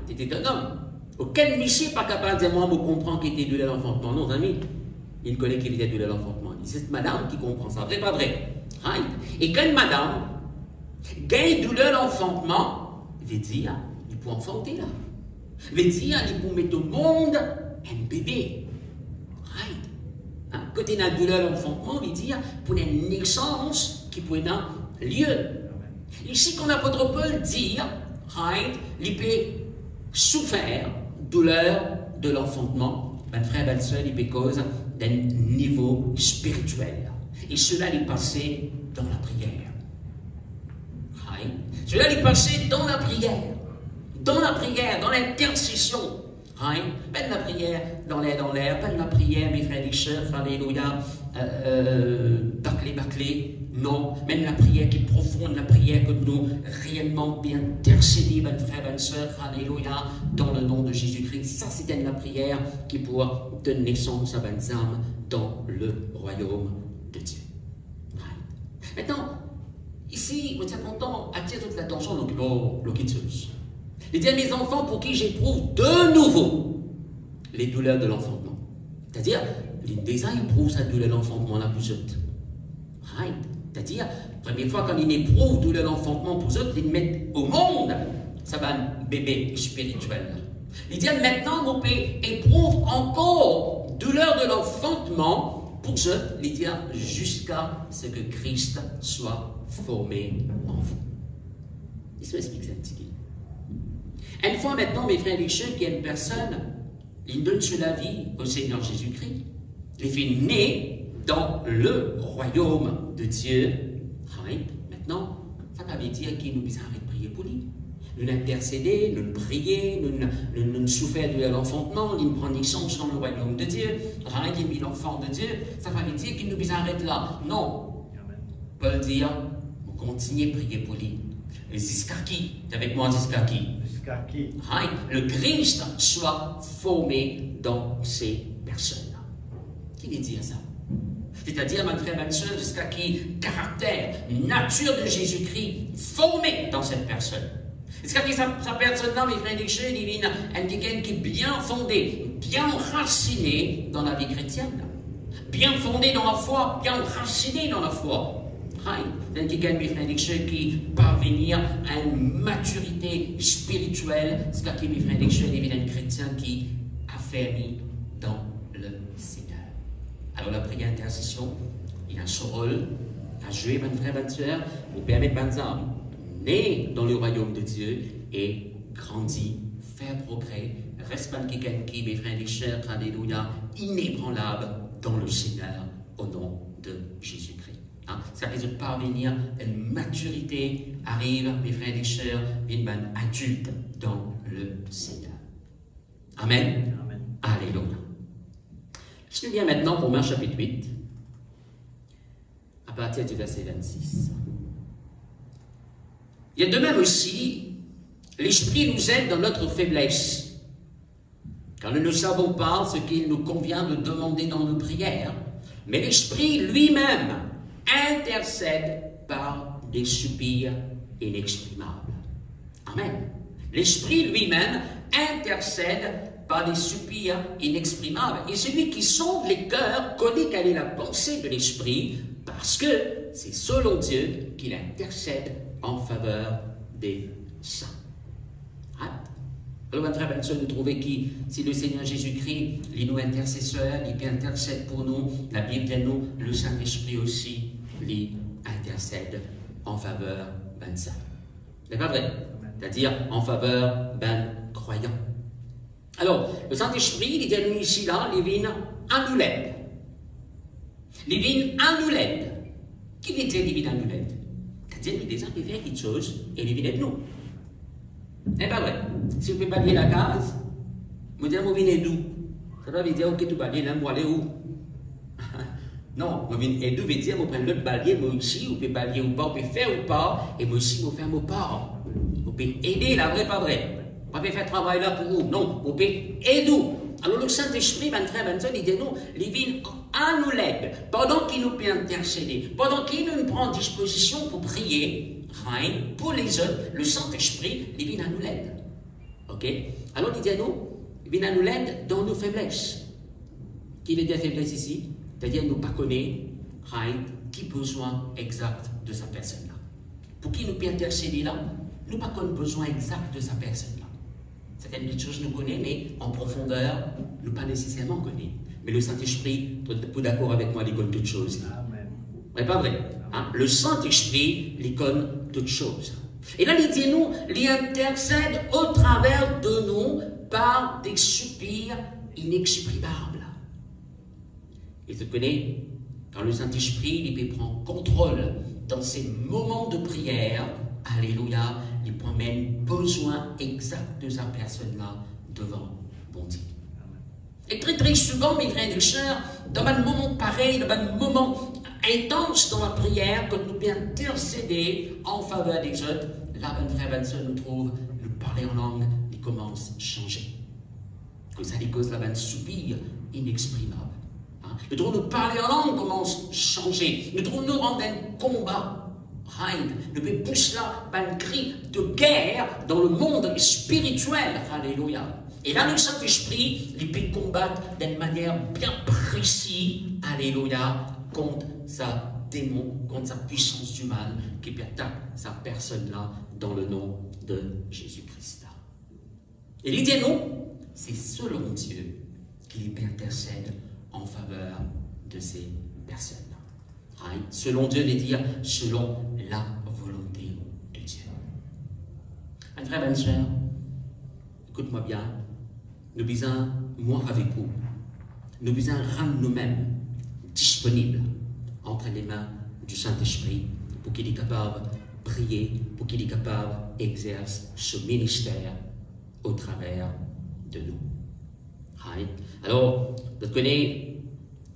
C'était un homme. Aucun monsieur n'est pas capable de dire, moi, je comprends qu'il était douleur d'enfantement. Non, amis. Il connaît qu'il était douleur d'enfantement. C'est cette madame qui comprend ça. Vrai, pas vrai? Et quand une madame gagne douleur d'enfantement, il veut dire, il peut enfanter là. Il veut dire, il peut mettre au monde un bébé. Côté de la douleur d'enfantement, il veut dire, pour une naissance qui peut avoir lieu. Ici, quand l'apôtre Paul dit, il peut souffrir douleur de l'enfantement. Ben frère, ben soeur, il peut cause d'un niveau spirituel. Et cela est passé dans la prière. Cela est passé dans la prière. Dans la prière, dans l'intercession. Pas de la prière dans l'air, pas de la prière, mes frères et sœurs, alléluia, bâclé, Non, même la prière qui est profonde, la prière que nous réellement bien intercéder, mes frères et sœurs, alléluia, dans le nom de Jésus-Christ. Ça, c'est la prière qui pourra donner naissance à vos âmes dans le royaume de Dieu. Maintenant, ici, on est content d'attirer toute l'attention de l'oquiteuse. Il dit à mes enfants pour qui j'éprouve de nouveau les douleurs de l'enfantement. C'est-à-dire, déjà, il éprouve sa douleur de l'enfantement la plus haute. Right. C'est-à-dire, la première fois quand il éprouve douleur de l'enfantement pour eux, il met au monde, ça va un bébé spirituel. Il dit maintenant, mon père éprouve encore douleur de l'enfantement pour eux, il dit jusqu'à ce que Christ soit formé en vous. Il se explique ça un petit peu. Une fois maintenant, mes frères et sœurs, qu'il y a une personne, il donne sur la vie au Seigneur Jésus-Christ. Il fait né dans le royaume de Dieu. Right. Maintenant, ça veut dire qu'il nous besoin de prier pour lui. Nous intercéder, nous prier, nous souffrir de l'enfantement, nous prendre naissance dans le royaume de Dieu. Right. Il est l'enfant de Dieu. Ça veut dire qu'il nous besoin d'arrêter là. Non. Paul dit, on continue à prier pour lui. Jusqu'à qui? Avec moi, jusqu'à qui? Jusqu'à qui? Right. Le Christ soit formé dans ces personnes-là. Qui veut dire ça? C'est-à-dire, mes frères et sœurs, jusqu'à qui caractère, nature de Jésus-Christ formé dans cette personne. Jusqu'à qui sa personne-là, mes frères et sœurs, il est quelqu'un qui est bien fondé, bien raciné dans la vie chrétienne. Bien fondé dans la foi, bien raciné dans la foi. C'est quelqu'un, mes frères et sœurs, qui parvenir à une maturité spirituelle. Jusqu'à qui, mes frères et sœurs, il est un chrétien qui affermi dans le Seigneur. Alors la prière d'intercession, il a son rôle à jouer, mes frères et sœurs, pour permettre aux âmes nés dans le royaume de Dieu et grandir, faire progrès, reste quelqu'un qui, mes frères et sœurs, alléluia, inébranlable dans le Seigneur au nom de Jésus-Christ. Ça risque de parvenir à une maturité, arrive, mes frères et sœurs, une adulte dans le Seigneur. Amen. Amen. Alléluia. Je viens maintenant pour Romains chapitre 8, à partir du verset 26. Il y a de même aussi, l'Esprit nous aide dans notre faiblesse, car nous ne savons pas ce qu'il nous convient de demander dans nos prières, mais l'Esprit lui-même intercède par des soupirs inexprimables. Amen. L'Esprit lui-même intercède par des soupirs inexprimables. Et celui qui sonde les cœurs connaît quelle est la pensée de l'Esprit, parce que c'est selon Dieu qu'il intercède en faveur des saints. Alors, mes frères et sœurs, nous trouvons que si le Seigneur Jésus-Christ, il nous intercesseur, il intercède pour nous, la Bible dit nous, le Saint-Esprit aussi, il intercède en faveur des saints. C'est pas vrai? C'est-à-dire en faveur des croyants. Alors, le Saint-Esprit, il dit nous ici, là, il vient à nous l'aide. Il vient à nous l'aide. Qui veut dire il vient à nous l'aide? C'est-à-dire qu'il déjà fait quelque chose et il vient de nous. C'est pas vrai. Si vous pouvez balayer la case, vous dites, vous venez d'où? Ça veut dire, ok, tu balayes là, moi, aller où? Non, vous venez d'où veut dire, vous prenez l'autre balai, moi aussi, vous pouvez balayer ou pas, vous pouvez faire ou pas, et moi aussi, vous faites mon part. Vous pouvez aider, là, vrai, pas vrai. Vous pouvez faire travail là pour vous. Non, vous pouvez aider. Alors, le Saint-Esprit, mes frères et sœurs, il dit nous, il vient à nous l'aide, pendant qu'il nous peut intercéder, pendant qu'il nous prend disposition pour prier. Pour les autres, le Saint-Esprit, il vient à nous l'aide. Ok? Alors, il dit à nous, il vient à nous l'aide dans nos faiblesses. Qui veut dire faiblesse ici? C'est-à-dire, nous ne pas connaître qui a besoin exact de sa personne là. Pour qui nous peut intercéder là, nous pas connaître besoin exact de sa personne là. Certaines petites choses nous connaissons, mais en profondeur, nous pas nécessairement connaissons. Mais le Saint-Esprit, tu es d'accord avec moi, il connaît toutes choses. Amen. C'est pas vrai. Le Saint-Esprit, il connaît toutes choses. Et là, il dit nous, il intercède au travers de nous par des soupirs inexprimables. Et tu connais, quand le Saint-Esprit, il prend contrôle dans ces moments de prière, alléluia, il prend même besoin exact de sa personne-là devant bon Dieu. Et très très souvent, mes frères et sœurs, dans un moment pareil, dans un moment intense dans la prière, que nous bien intercéder en faveur des autres, là, ben frère, ben soeur, nous trouve, nous parler en langue, il commence à changer. Que ça les cause là, ben soupir inexprimable. Hein? Nous trouvons nous parler en langue commence à changer. Nous trouvons nous rendre un combat. Nous pouvons pousser là, un cri de guerre dans le monde spirituel. Alléluia. Et là, le Saint-Esprit, il peut combattre d'une manière bien précise. Alléluia. Contre sa démon, contre sa puissance du mal qui peut attaquer sa personne-là dans le nom de Jésus-Christ. Et l'idée, non, c'est selon Dieu qu'il intercède en faveur de ces personnes. Selon Dieu veut dire selon la volonté de Dieu. Un frère, une soeur, écoute-moi bien, nous besoin, moi avec vous, nous besoin rendre nous-mêmes disponibles entre les mains du Saint-Esprit pour qu'il est capable de prier, pour qu'il est capable d'exercer ce ministère au travers de nous. Alors, vous connaissez,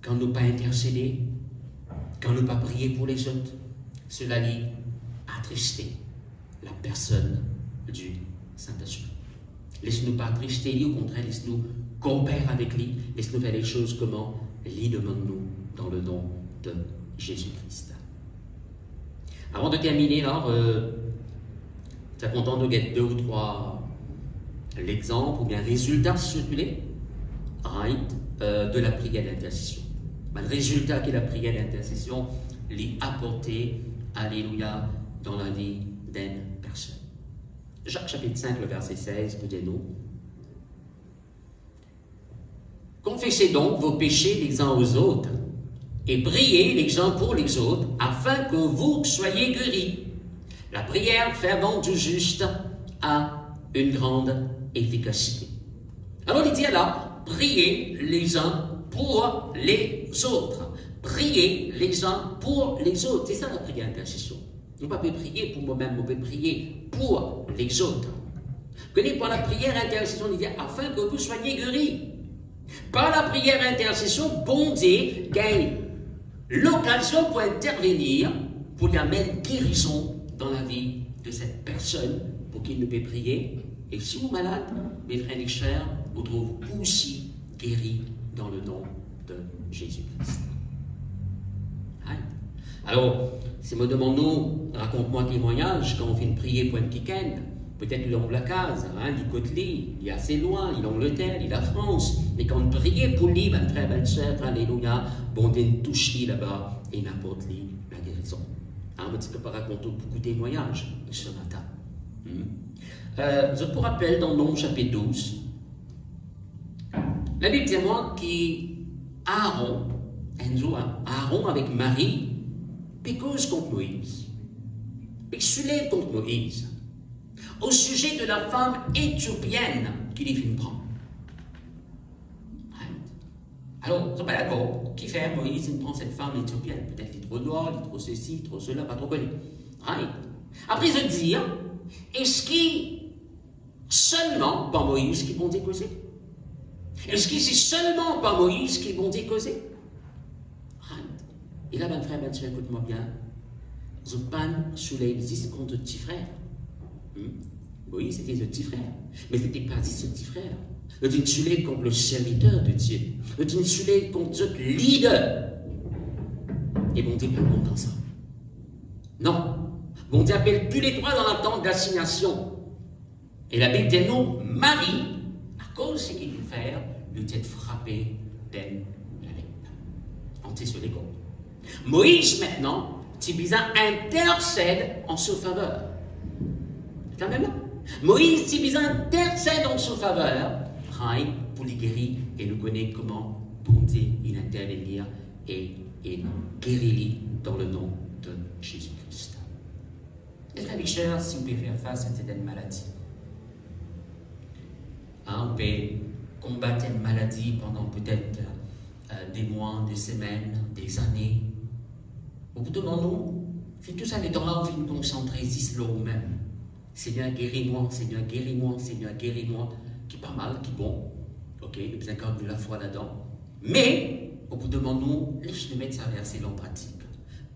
quand nous pas intercéder, quand nous pas prier pour les autres, cela lie attrister la personne du Saint-Esprit. Laisse-nous pas attrister, au contraire, laisse-nous coopérer avec lui, laisse-nous faire les choses comment lui demande-nous dans le nom de Jésus-Christ. Avant de terminer, là, tu es content de gagner 2 ou 3 l'exemple ou bien résultat circulé de la prière d'intercession. Le résultat que la prière d'intercession lui apporté, alléluia, dans la vie d'une personne. Jacques chapitre 5, le verset 16, peut dire nous. Confessez donc vos péchés les uns aux autres et priez les uns pour les autres afin que vous soyez guéris. La prière fervente du juste a une grande efficacité. Alors il dit là, priez les uns pour les autres. Priez les uns pour les autres. C'est ça la prière d'intercession. On ne peut pas prier pour moi-même, on peut prier pour les autres. Connaissez par la prière d'intercession, il dit afin que vous soyez guéris. Par la prière d'intercession, bon Dieu gagne l'occasion pour intervenir, pour y amener guérison dans la vie de cette personne, pour qu'il nous puisse prier. Et si vous êtes malade, mes frères et sœurs, vous trouvez aussi guéris dans le nom de Jésus-Christ. Alors, si me demandons, raconte-moi un témoignage quand on fait une prière pour un week-end, peut-être il est en la case, il côté, il est assez loin, il est en Angleterre, il est en France, mais quand on priait pour lui, ben frère, ben sœur, alléluia, bon Dieu touche lui là-bas et n'apporte lui la guérison. Je peux pas raconter beaucoup de témoignages ce matin. Je vous rappelle dans Nombre chapitre 12, la Bible témoigne qu'Aaron, Aaron avec Marie, cause contre Moïse, il soulève contre Moïse, au sujet de la femme éthiopienne qu'il vient prendre. Alors, c'est pas d'accord. Qui fait Moïse, il prend cette femme éthiopienne. Peut-être qu'il est trop noir, il est trop ceci, trop cela, pas trop connu. Après, je dis, est-ce qu'il seulement par Moïse qui vont causer? Est-ce que c'est seulement par Moïse qui vont causer? Et là, ben frère, ben soeur, écoute-moi bien. Je panne sous les 10 contre le petit frère. Oui, c'était le petit frère. Mais ce n'était pas 10 le petit frère. Le dit soulève contre le serviteur de Dieu. Le dit soulève contre le leader. Et bon Dieu pas content ça. Non. Bon Dieu appelle tous les trois dans la tente d'assignation. Et la Bible dit non, Marie, à cause de ce qu'il veut faire, lui est frappé d'un la lèpre. On sait sur les côtes. Moïse, maintenant, Tibisa intercède en sa faveur. C'est quand même là. Moïse, Tibisa intercède en sa faveur pour les guérir et nous connaît comment bon Dieu il intervenir et guérit dans le nom de Jésus-Christ. Les frères et sœurs, si vous pouvez faire face à cette maladie, on peut combattre une maladie pendant peut-être des mois, des semaines, des années. Au bout de moment, si tout ça est dans là, on finit concentrer sur nous-mêmes. Seigneur, guéris-moi, Seigneur, guéris-moi, Seigneur, guéris-moi, qui est pas mal, qui est bon. Ok, nous avons encore de la foi là-dedans. Mais, au bout de moment, laisse-nous mettre ça verset en pratique.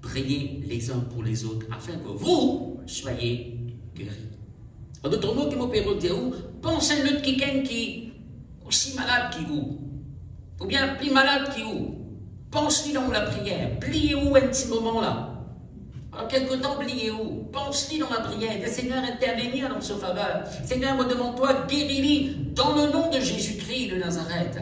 priez les uns pour les autres afin que vous soyez guéris. En d'autres mots, qui m'opère dire, pensez à l'autre qui est aussi malade que vous, ou bien plus malade que vous. Pense-lui dans la prière, pliez-vous un petit moment là. En quelque temps, pliez-vous, pense-lui dans la prière. Le Seigneur intervenir dans ce faveur. Seigneur, me demande-toi, guéris-lui dans le nom de Jésus-Christ de Nazareth.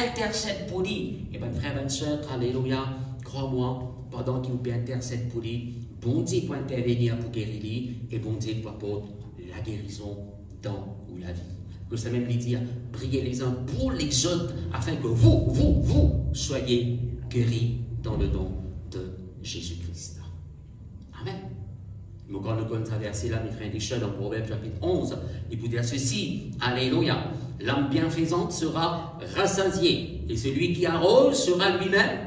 Intercède pour lui. Et bien, frères et sœurs, alléluia, crois-moi, pendant qu'il vous intercède pour lui, bon Dieu pour intervenir pour guérir lui, et bon Dieu pour apporter la guérison dans la vie. Que ça même lui dire, priez les uns pour les autres, afin que vous soyez guéris dans le nom de Jésus-Christ. Amen. Mais quand nous traversons là, mes frères et sœurs, dans Proverbe chapitre 11, il peut dire ceci, alléluia, l'âme bienfaisante sera rassasiée, et celui qui arrose sera lui-même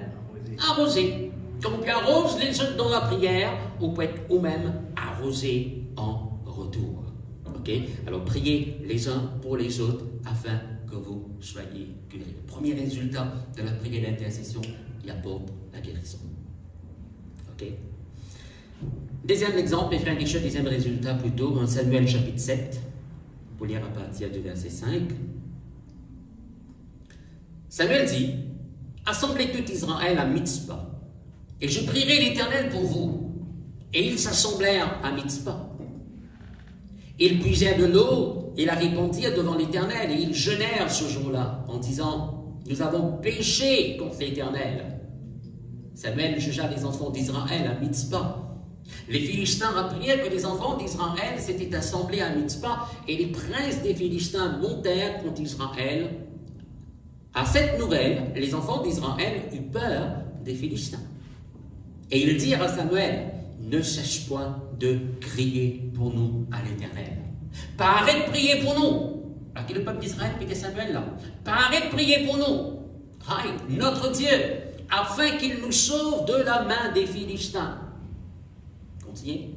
arrosé. Comme on arrose les autres dans la prière, on peut être nous-mêmes arrosés en retour. Ok? Alors priez les uns pour les autres afin que vous soyez guéris. Le premier résultat de la prière d'intercession, il apporte la guérison. Ok? Deuxième exemple, mes frères et sœurs, deuxième résultat plutôt, dans Samuel chapitre 7, pour lire à partir du verset 5. Samuel dit, assemblez tout Israël à Mitzpah, et je prierai l'Éternel pour vous. Et ils s'assemblèrent à Mitzpah. Ils puisèrent de l'eau et la répandirent devant l'Éternel, et ils jeûnèrent ce jour-là, en disant, nous avons péché contre l'Éternel. Samuel jugea les enfants d'Israël à Mitzpah. Les Philistins apprirent que les enfants d'Israël s'étaient assemblés à Mitzpah, et les princes des Philistins montèrent contre Israël. À cette nouvelle, les enfants d'Israël eurent peur des Philistins. Et ils dirent à Samuel, ne cesse point de crier pour nous à l'Éternel. Pas arrête de prier pour nous. Alors que le peuple d'Israël pétait Samuel là. Pas arrête de prier pour nous. Aïe, notre Dieu, afin qu'il nous sauve de la main des Philistins. Continuez.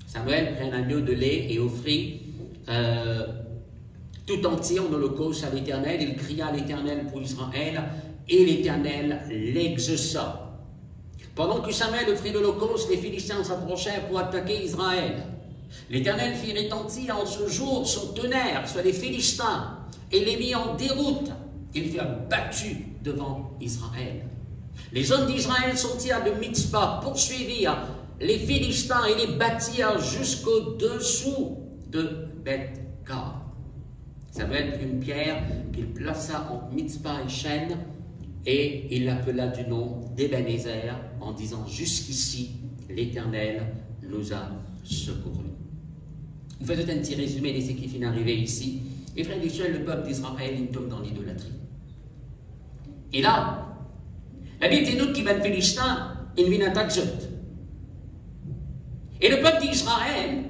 Samuel prit un agneau de lait et offrit tout entier en holocauste à l'Éternel. Il cria à l'Éternel pour Israël, et l'Éternel l'exauça. Pendant que Samuel offrit l'holocauste, les Philistins s'approchèrent pour attaquer Israël. L'Éternel fit retentir en ce jour son tonnerre sur les Philistins et les mit en déroute. Ils furent battus devant Israël. Les hommes d'Israël sortirent de Mitzpah, poursuivirent les Philistins et les battirent jusqu'au-dessous de Beth-Kar. Samuel prit une pierre qu'il plaça entre Mitzpah et Chêne, et il l'appela du nom d'Ebenezer, en disant, jusqu'ici, l'Éternel nous a secourus. Vous faites un petit résumé de ce qui vient d'arriver ici. Et frères et sœurs, le peuple d'Israël, il tombe dans l'idolâtrie. Et là, la Bible dit nous qui va le Philistin, il vient attaquer Zot. Et le peuple d'Israël,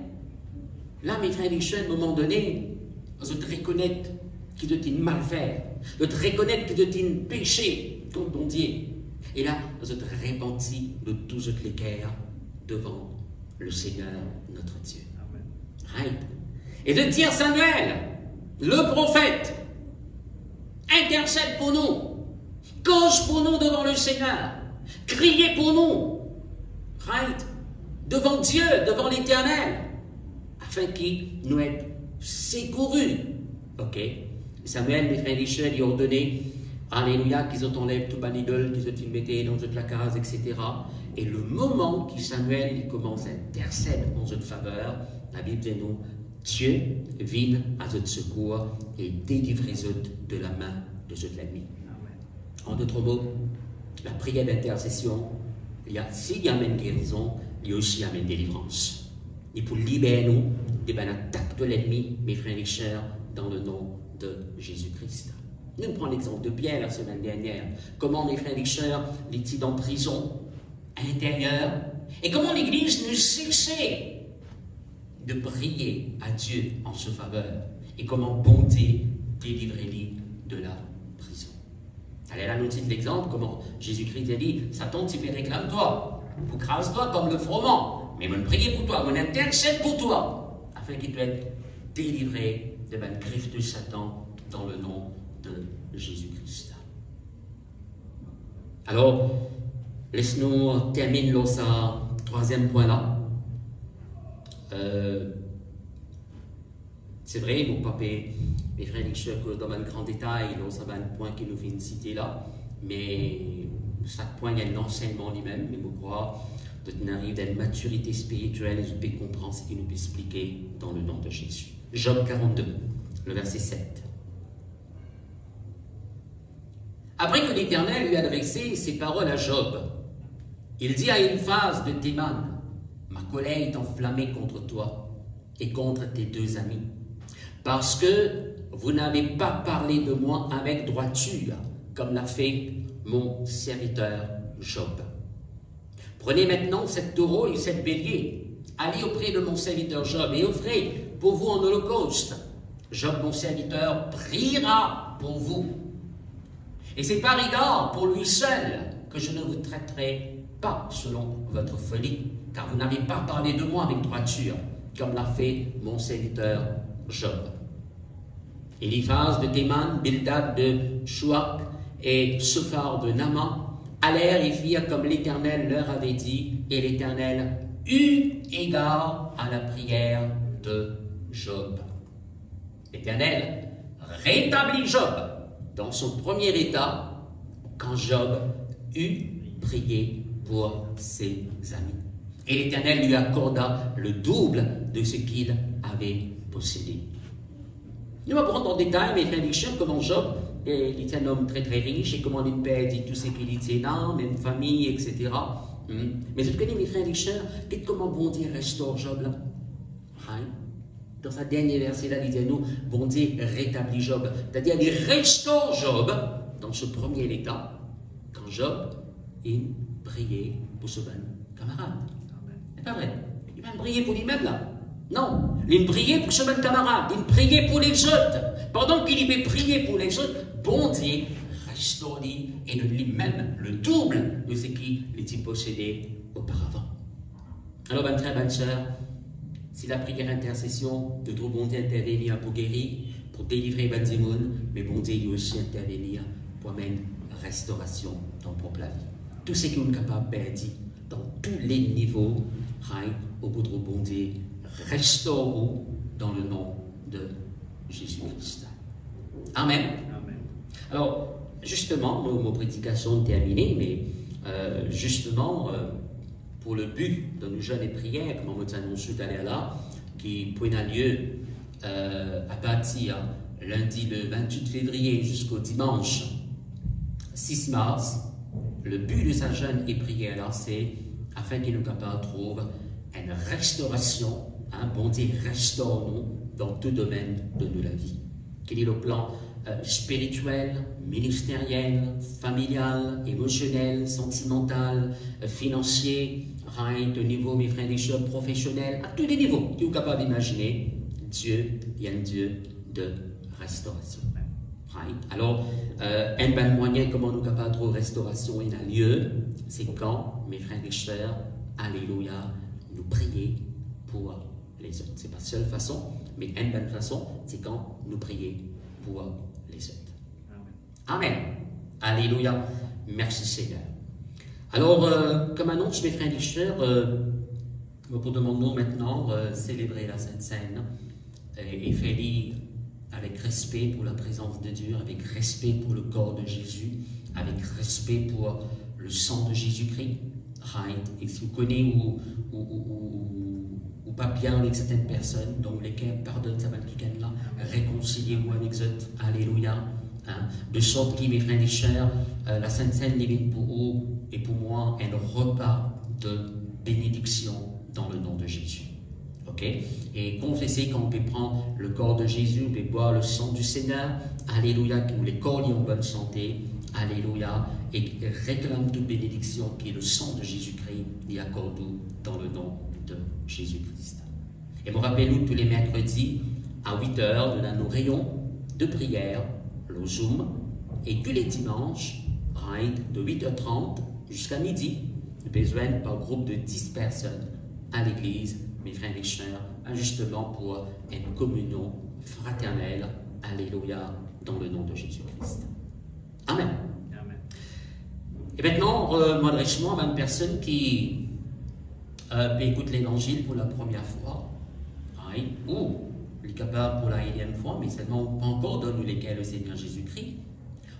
là, mes frères et sœurs, à un moment donné, vous reconnaître qu'il doit être mal faire, de reconnaître qu'il doit être péché contre ton Dieu. Et là, vous êtes repentis de tous les cœurs devant le Seigneur, notre Dieu. Right. Et de dire, Samuel, le prophète, intercède pour nous, cause pour nous devant le Seigneur, criez pour nous, right. Devant Dieu, devant l'Éternel, afin qu'il nous ait secourus. Ok? Samuel, mes frères et sœurs, il a ordonné, alléluia, qu'ils ont enlève tout ban idole, qu'ils ont mis dans toute la case, etc. Et le moment que Samuel il commence à intercéder en notre faveur, la Bible dit nous, Dieu vient à notre secours et délivre les autres de la main de notre ennemi. En d'autres mots, la prière d'intercession, s'il y a une guérison, il y a aussi une délivrance. Et pour libérer nous des attaques de l'ennemi, mes frères et sœurs, dans le nom de Jésus-Christ. Nous prenons l'exemple de Pierre la semaine dernière. Comment mes frères et sœurs étaient en prison intérieure et comment l'Église ne cessait de prier à Dieu en sa faveur et comment bon Dieu délivrer-les de la prison. Allez là, nous dit l'exemple comment Jésus-Christ a dit Satan, tu me réclame-toi, ou crase-toi comme le froment, mais je prie pour toi, je intercède pour toi, afin qu'il puisse être délivré de la griffe de Satan dans le nom de Jésus-Christ. Alors, Laisse-nous terminer là, sa troisième point là. C'est vrai, mon papa, mes frères et sœurs, que dans un grand détail, là, ça va un point qui nous vient de citer là, mais chaque point, il y a un enseignement lui-même, mais je crois que nous arrivons à une maturité spirituelle et je peux comprendre ce qu'il nous peut expliquer dans le nom de Jésus. Job 42, le verset 7. Après que l'Éternel lui a adressé ses paroles à Job, il dit à Eliphaz de Théman, ma colère est enflammée contre toi et contre tes deux amis, parce que vous n'avez pas parlé de moi avec droiture, comme l'a fait mon serviteur Job. Prenez maintenant cette taureau et cette bélier, allez auprès de mon serviteur Job et offrez pour vous en holocauste. Job, mon serviteur, priera pour vous. Et c'est par égard pour lui seul que je ne vous traiterai pas selon votre folie, car vous n'avez pas parlé de moi avec droiture, comme l'a fait mon serviteur Job. Eliphaz de Théman, Bildad de Shuach et Sophar de Naaman allèrent et firent comme l'Éternel leur avait dit, et l'Éternel eut égard à la prière de Job. L'Éternel rétablit Job dans son premier état quand Job eut prié pour ses amis. Et l'Éternel lui accorda le double de ce qu'il avait possédé. Nous allons prendre en détail, mes frères et sœurs, comment Job était un homme très très riche et comment il perdit tout ce qu'il était là, même famille, etc. Mais vous connaissez, mes frères et sœurs, comment bon Dieu restaure Job là? Dans sa dernière verset là, il dit nous, bon Dieu rétablit Job. C'est-à-dire, il restaure Job dans ce premier état, quand Job il priait pour ce bon camarade. C'est pas vrai. Il va prier pour lui-même là. Non, il priait pour ce bon camarade, il priait pour les autres. Pendant qu'il y prier pour les autres, bon Dieu restaure et de lui-même le double de ce qu'il était possédé auparavant. Alors, bonne frère, bonne soeur, si la prière intercession de trop bon Dieu intervenir pour guérir, pour délivrer Benzimoun, mais bon Dieu lui aussi intervenir pour amener restauration dans propre la vie. Tout ce qu'on est capable de perdre dans tous les niveaux, au bout de bon Dieu, restaure-nous dans le nom de Jésus-Christ. Amen. Amen. Alors, justement, nos prédications terminées, mais justement, pour le but de nos jeunes et prières, comme on m'a annoncé tout à l'heure là, qui prennent lieu à partir lundi le 28 février jusqu'au dimanche 6 mars, le but de sa jeûne et prière là, c'est afin qu'il nous capable de trouver une restauration, bon Dieu restaure-nous dans tout domaine de notre vie. Quel est le plan spirituel, ministériel, familial, émotionnel, sentimental, financier, de niveau, mes frères et sœurs, professionnel, à tous les niveaux, tu es capable d'imaginer, Dieu est un Dieu de restauration. Alors, un bon moyen comment nous sommes capables de trouver restauration et un lieu, c'est quand, mes frères et sœurs, alléluia, nous prier pour les autres. Ce n'est pas la seule façon, mais une bonne façon, c'est quand nous prions pour les autres. Amen. Alléluia. Merci Seigneur. Alors, comme annonce, mes frères et sœurs, pour demander maintenant célébrer la Sainte Seine et faire avec respect pour la présence de Dieu, avec respect pour le corps de Jésus, avec respect pour le sang de Jésus-Christ. Et si vous connaissez ou pas bien avec certaines personnes, donc lesquelles pardonnent ça va le là, réconciliez-vous avec eux. Alléluia. De sorte que, mes frères et sœurs, la Sainte Seine est pour vous et pour moi un repas de bénédiction dans le nom de Jésus. Ok? Et confessez qu'on peut prendre le corps de Jésus, on peut boire le sang du Seigneur. Alléluia, que les corps y en bonne santé. Alléluia. Et réclame toute bénédiction qui est le sang de Jésus-Christ y accorde dans le nom de Jésus-Christ. Et me rappelez-nous tous les mercredis à 8h, nous avons nos rayons de prière, le Zoom, et tous les dimanches, de 8h30 jusqu'à midi, nous besoin par groupe de 10 personnes à l'église, mes frères et sœurs, justement pour une communion fraternelle, alléluia, dans le nom de Jésus-Christ. Amen. Et maintenant, m'adresse-moi à une personne qui écoute l'évangile pour la première fois, right? Ou est capable pour la énième fois, mais seulement pas encore donné lesquels le Seigneur Jésus-Christ.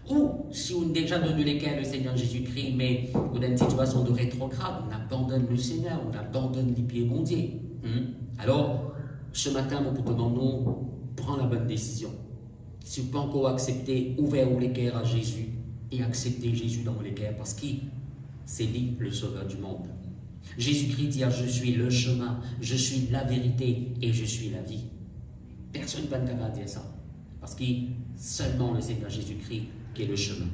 Ou si on a déjà donné lesquels le Seigneur Jésus-Christ, mais on a une situation de rétrograde, on abandonne le Seigneur, on abandonne les pieds mondiaux. Alors, ce matin, mon pour nous, prends la bonne décision. Si vous ne pouvez pas encore accepter, ouvrir les cœurs à Jésus et accepter Jésus dans les cœurs, parce que c'est lui le sauveur du monde. Jésus-Christ dit, je suis le chemin, je suis la vérité et je suis la vie. Personne ne va capable de dire ça. Parce que seulement le Seigneur Jésus-Christ qui est le chemin.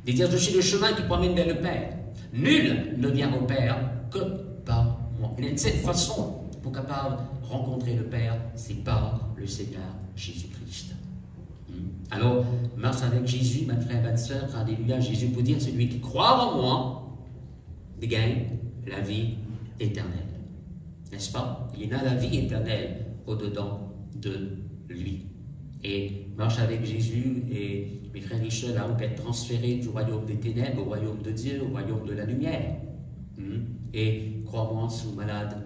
De dire, je suis le chemin qui promène vers le Père. Nul ne vient au Père que par moi. Il y a une seule façon pour capable rencontrer le Père, c'est par le Seigneur Jésus-Christ. Alors, marche avec Jésus, ma frère, ma soeur, alléluia, Jésus pour dire, celui qui croit en moi, gagne la vie éternelle. N'est-ce pas? Il y a la vie éternelle au-dedans de lui. Et marche avec Jésus et mes frères et sœurs, là, on peut être transféré du royaume des ténèbres au royaume de Dieu, au royaume de la lumière. Et crois-moi, si vous êtes malade,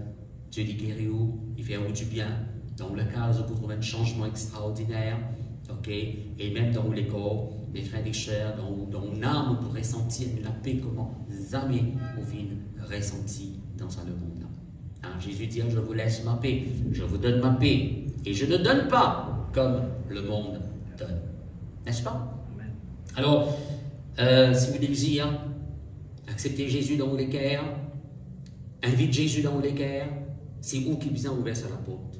Dieu dit guéris-vous, il fait du bien. Dans le cas où vous trouvez un changement extraordinaire, ok, et même dans les corps, mes frères et sœurs, dans l'âme, vous pourrez sentir la paix comment jamais au fin ressenti dans ce monde-là. Hein, Jésus dit, je vous laisse ma paix, je vous donne ma paix, et je ne donne pas comme le monde donne. N'est-ce pas? Alors, si vous désirez accepter Jésus dans vos cœurs, invite Jésus dans vos cœurs, c'est vous qui vous ouvert sur la porte,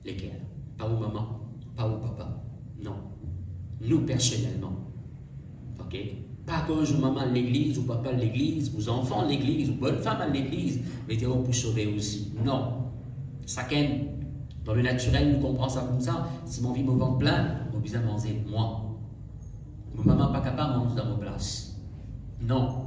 les cœurs. Pas vos mamans, pas vos papas. Non. Nous personnellement. Ok? Pas à cause de maman à l'église, ou papa à l'église, vos enfants à l'église, ou bonne femme à l'église, mais Dieu pour sauver aussi. Non. Chacun, dans le naturel, nous comprend ça comme ça. Si mon vie me vend plein, vous besoin de manger moi. Mon maman pas capable de manger dans vos places. Non.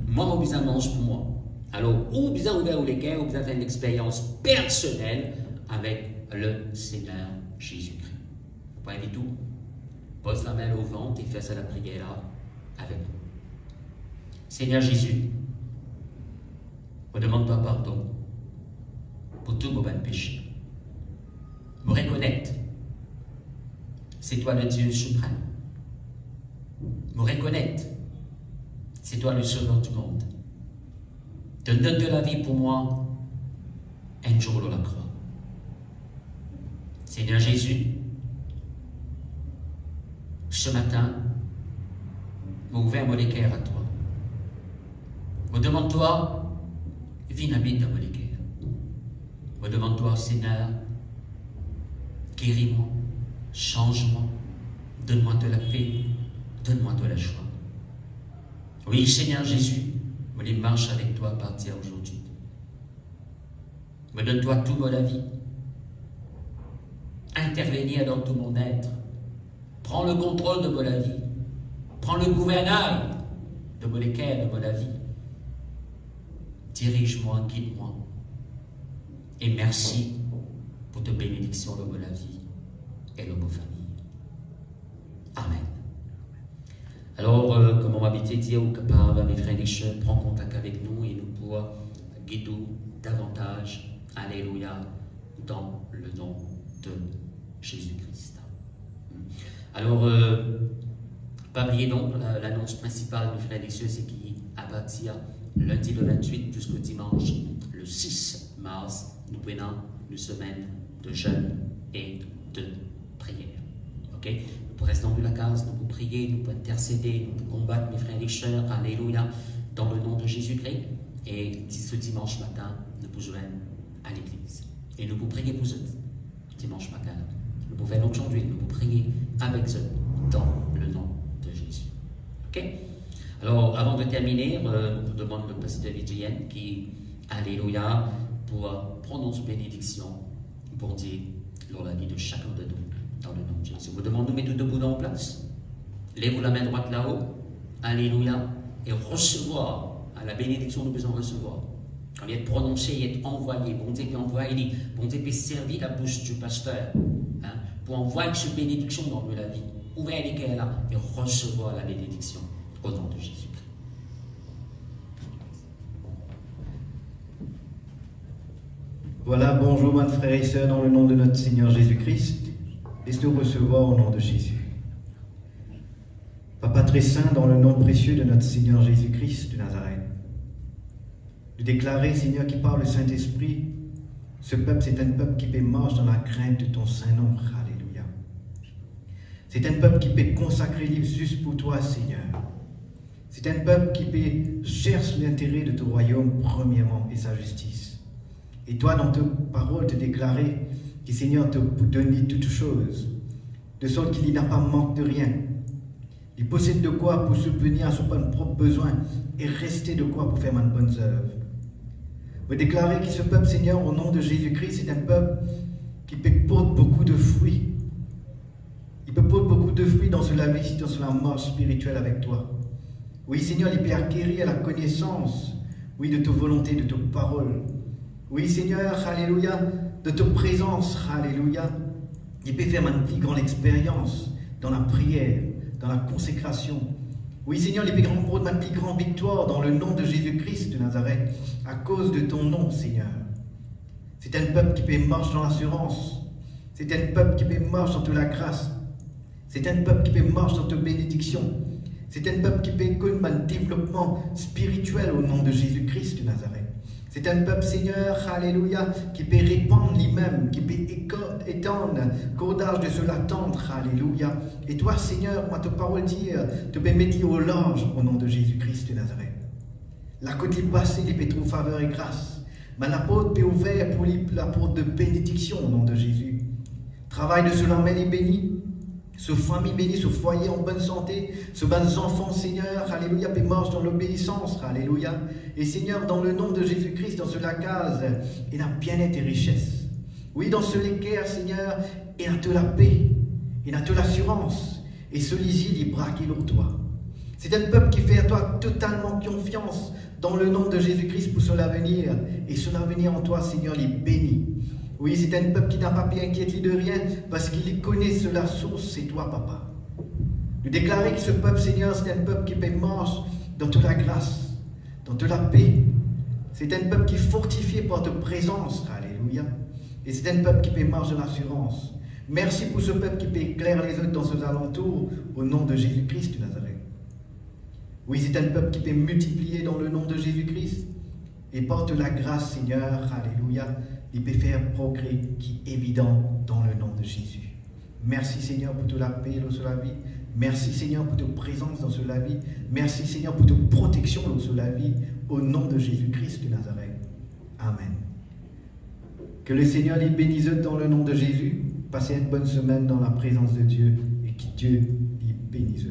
Moi, mon besoin mange pour moi. Alors, ou besoin ouvrir les cœurs, ou besoin faire une expérience personnelle avec le Seigneur Jésus-Christ. Vous pouvez tout. Pose la main au ventre et fais ça la prière là avec nous. Seigneur Jésus, je demande-toi pardon pour tous vos péchés. Me reconnaître, c'est toi le Dieu suprême. Me reconnaître, c'est toi le sauveur du monde. Te donne de la vie pour moi un jour de la croix. Seigneur Jésus, ce matin, m'ouvre mon cœur à toi. Me demande-toi, viens habiter dans mon cœur. Me demande-toi, Seigneur, guéris-moi, change-moi, donne-moi de la paix, donne-moi de la joie. Oui, Seigneur Jésus, je marche avec toi à partir d'aujourd'hui. Me donne-toi tout mon vie. Intervenir dans tout mon être. Prends le contrôle de mon vie. Prends le gouvernail de mon cœur, de mon vie. Dirige-moi, guide-moi. Et merci pour ta bénédiction de mon vie et de mon famille. Amen. Alors, comme on m'a habitué de dire, capable, mes frères et sœurs, prends contact avec nous et nous pourrons guider davantage. Alléluia, dans le nom de Jésus-Christ. Alors, pas oublier donc l'annonce principale, mes frères et sœurs, c'est qui à partir lundi le 28 jusqu'au dimanche le 6 mars, nous prenons une semaine de jeûne et de prière. Ok? Nous pouvons rester dans la case, nous pouvons prier, nous pouvons intercéder, nous pouvons combattre, mes frères et sœurs, alléluia, dans le nom de Jésus-Christ. Et ce dimanche matin, nous pouvons joindre à l'église. Et nous pouvons prier pour eux, dimanche matin. Nous pouvons faire aujourd'hui, nous pouvons prier avec eux, dans le nom de Jésus. Ok? Alors, avant de terminer, nous demandons le pasteur Vigien qui, alléluia, pour prononcer bénédiction pour dire dans la vie de chacun de nous, dans le nom de Jésus. Je vous demande de mettre debout en place. Lève la main droite là-haut, alléluia, et recevoir à la bénédiction que nous besoin recevoir. Quand il est prononcé, il est envoyé. Bon Dieu peut envoyer, bon Dieu peut servir la bouche du pasteur pour envoyer cette bénédiction dans la vie. Ouvrez les cœurs là et recevoir la bénédiction au nom de Jésus-Christ. Voilà, bonjour, mes frères et sœurs, dans le nom de notre Seigneur Jésus-Christ. Laisse-nous recevoir au nom de Jésus. Papa très saint, dans le nom précieux de notre Seigneur Jésus-Christ de Nazareth, de déclarer, Seigneur, qui par le Saint-Esprit, ce peuple, c'est un peuple qui marche dans la crainte de ton Saint-Nom. Alléluia. C'est un peuple qui peut consacrer l'île juste pour toi, Seigneur. C'est un peuple qui cherche l'intérêt de ton royaume, premièrement, et sa justice. Et toi, dans ta parole, te déclarer que Seigneur te donne toutes choses, de sorte qu'il n'a pas manque de rien. Il possède de quoi pour subvenir à son propre besoin et rester de quoi pour faire de bonnes œuvres. Vous déclarez que ce peuple, Seigneur, au nom de Jésus-Christ, c'est un peuple qui porte beaucoup de fruits. Il peut porter beaucoup de fruits dans la vie, dans la marche spirituelle avec toi. Oui, Seigneur, il peut acquérir la connaissance, oui, de ta volonté, de ta parole. Oui, Seigneur, alléluia, de ta présence, alléluia. Il peut faire une plus grande expérience dans la prière, dans la consécration. Oui, Seigneur, il peut prendre une plus grande victoire dans le nom de Jésus-Christ de Nazareth, à cause de ton nom, Seigneur. C'est un peuple qui peut marcher dans l'assurance. C'est un peuple qui peut marcher dans toute la grâce. C'est un peuple qui peut marcher dans ta bénédiction. C'est un peuple qui peut connaître un développement spirituel au nom de Jésus-Christ de Nazareth. C'est un peuple, Seigneur, alléluia, qui peut répandre lui-même, qui peut étendre cordage de se l'attendre, alléluia. Et toi, Seigneur, moi, ta parole dit, te peux mettre au large au nom de Jésus-Christ de Nazareth. La côte est passée, il peut trouver faveur et grâce. Mais la porte est ouverte pour la porte de bénédiction au nom de Jésus. Travail de ce l'emmène est béni. Ce famille bénie, ce foyer en bonne santé, ce bonnes enfants, Seigneur, alléluia, et marche dans l'obéissance, alléluia. Et Seigneur, dans le nom de Jésus-Christ, dans cela case, il a bien-être et richesse. Oui, dans ce l'équerre, Seigneur, il a de la paix, il a de l'assurance, et celui-ci, il braque il toi. C'est un peuple qui fait à toi totalement confiance dans le nom de Jésus-Christ pour son avenir, et son avenir en toi, Seigneur, il est béni. Oui, c'est un peuple qui n'a pas pu inquiéter de rien parce qu'il connaît la source, c'est toi, Papa. Nous déclarer que ce peuple, Seigneur, c'est un peuple qui marche dans toute la grâce, dans toute la paix. C'est un peuple qui est fortifié par ta présence, alléluia. Et c'est un peuple qui marcher dans l'assurance. Merci pour ce peuple qui peut éclairer les autres dans ses alentours au nom de Jésus-Christ de Nazareth. Oui, c'est un peuple qui peut multiplier dans le nom de Jésus-Christ. Et porte la grâce, Seigneur, alléluia, il peut faire progrès qui est évident dans le nom de Jésus. Merci, Seigneur, pour toute la paix dans la vie. Merci, Seigneur, pour ta présence dans la vie. Merci, Seigneur, pour ta protection dans la vie, au nom de Jésus-Christ de Nazareth. Amen. Que le Seigneur les bénisse dans le nom de Jésus. Passez une bonne semaine dans la présence de Dieu et que Dieu les bénisse.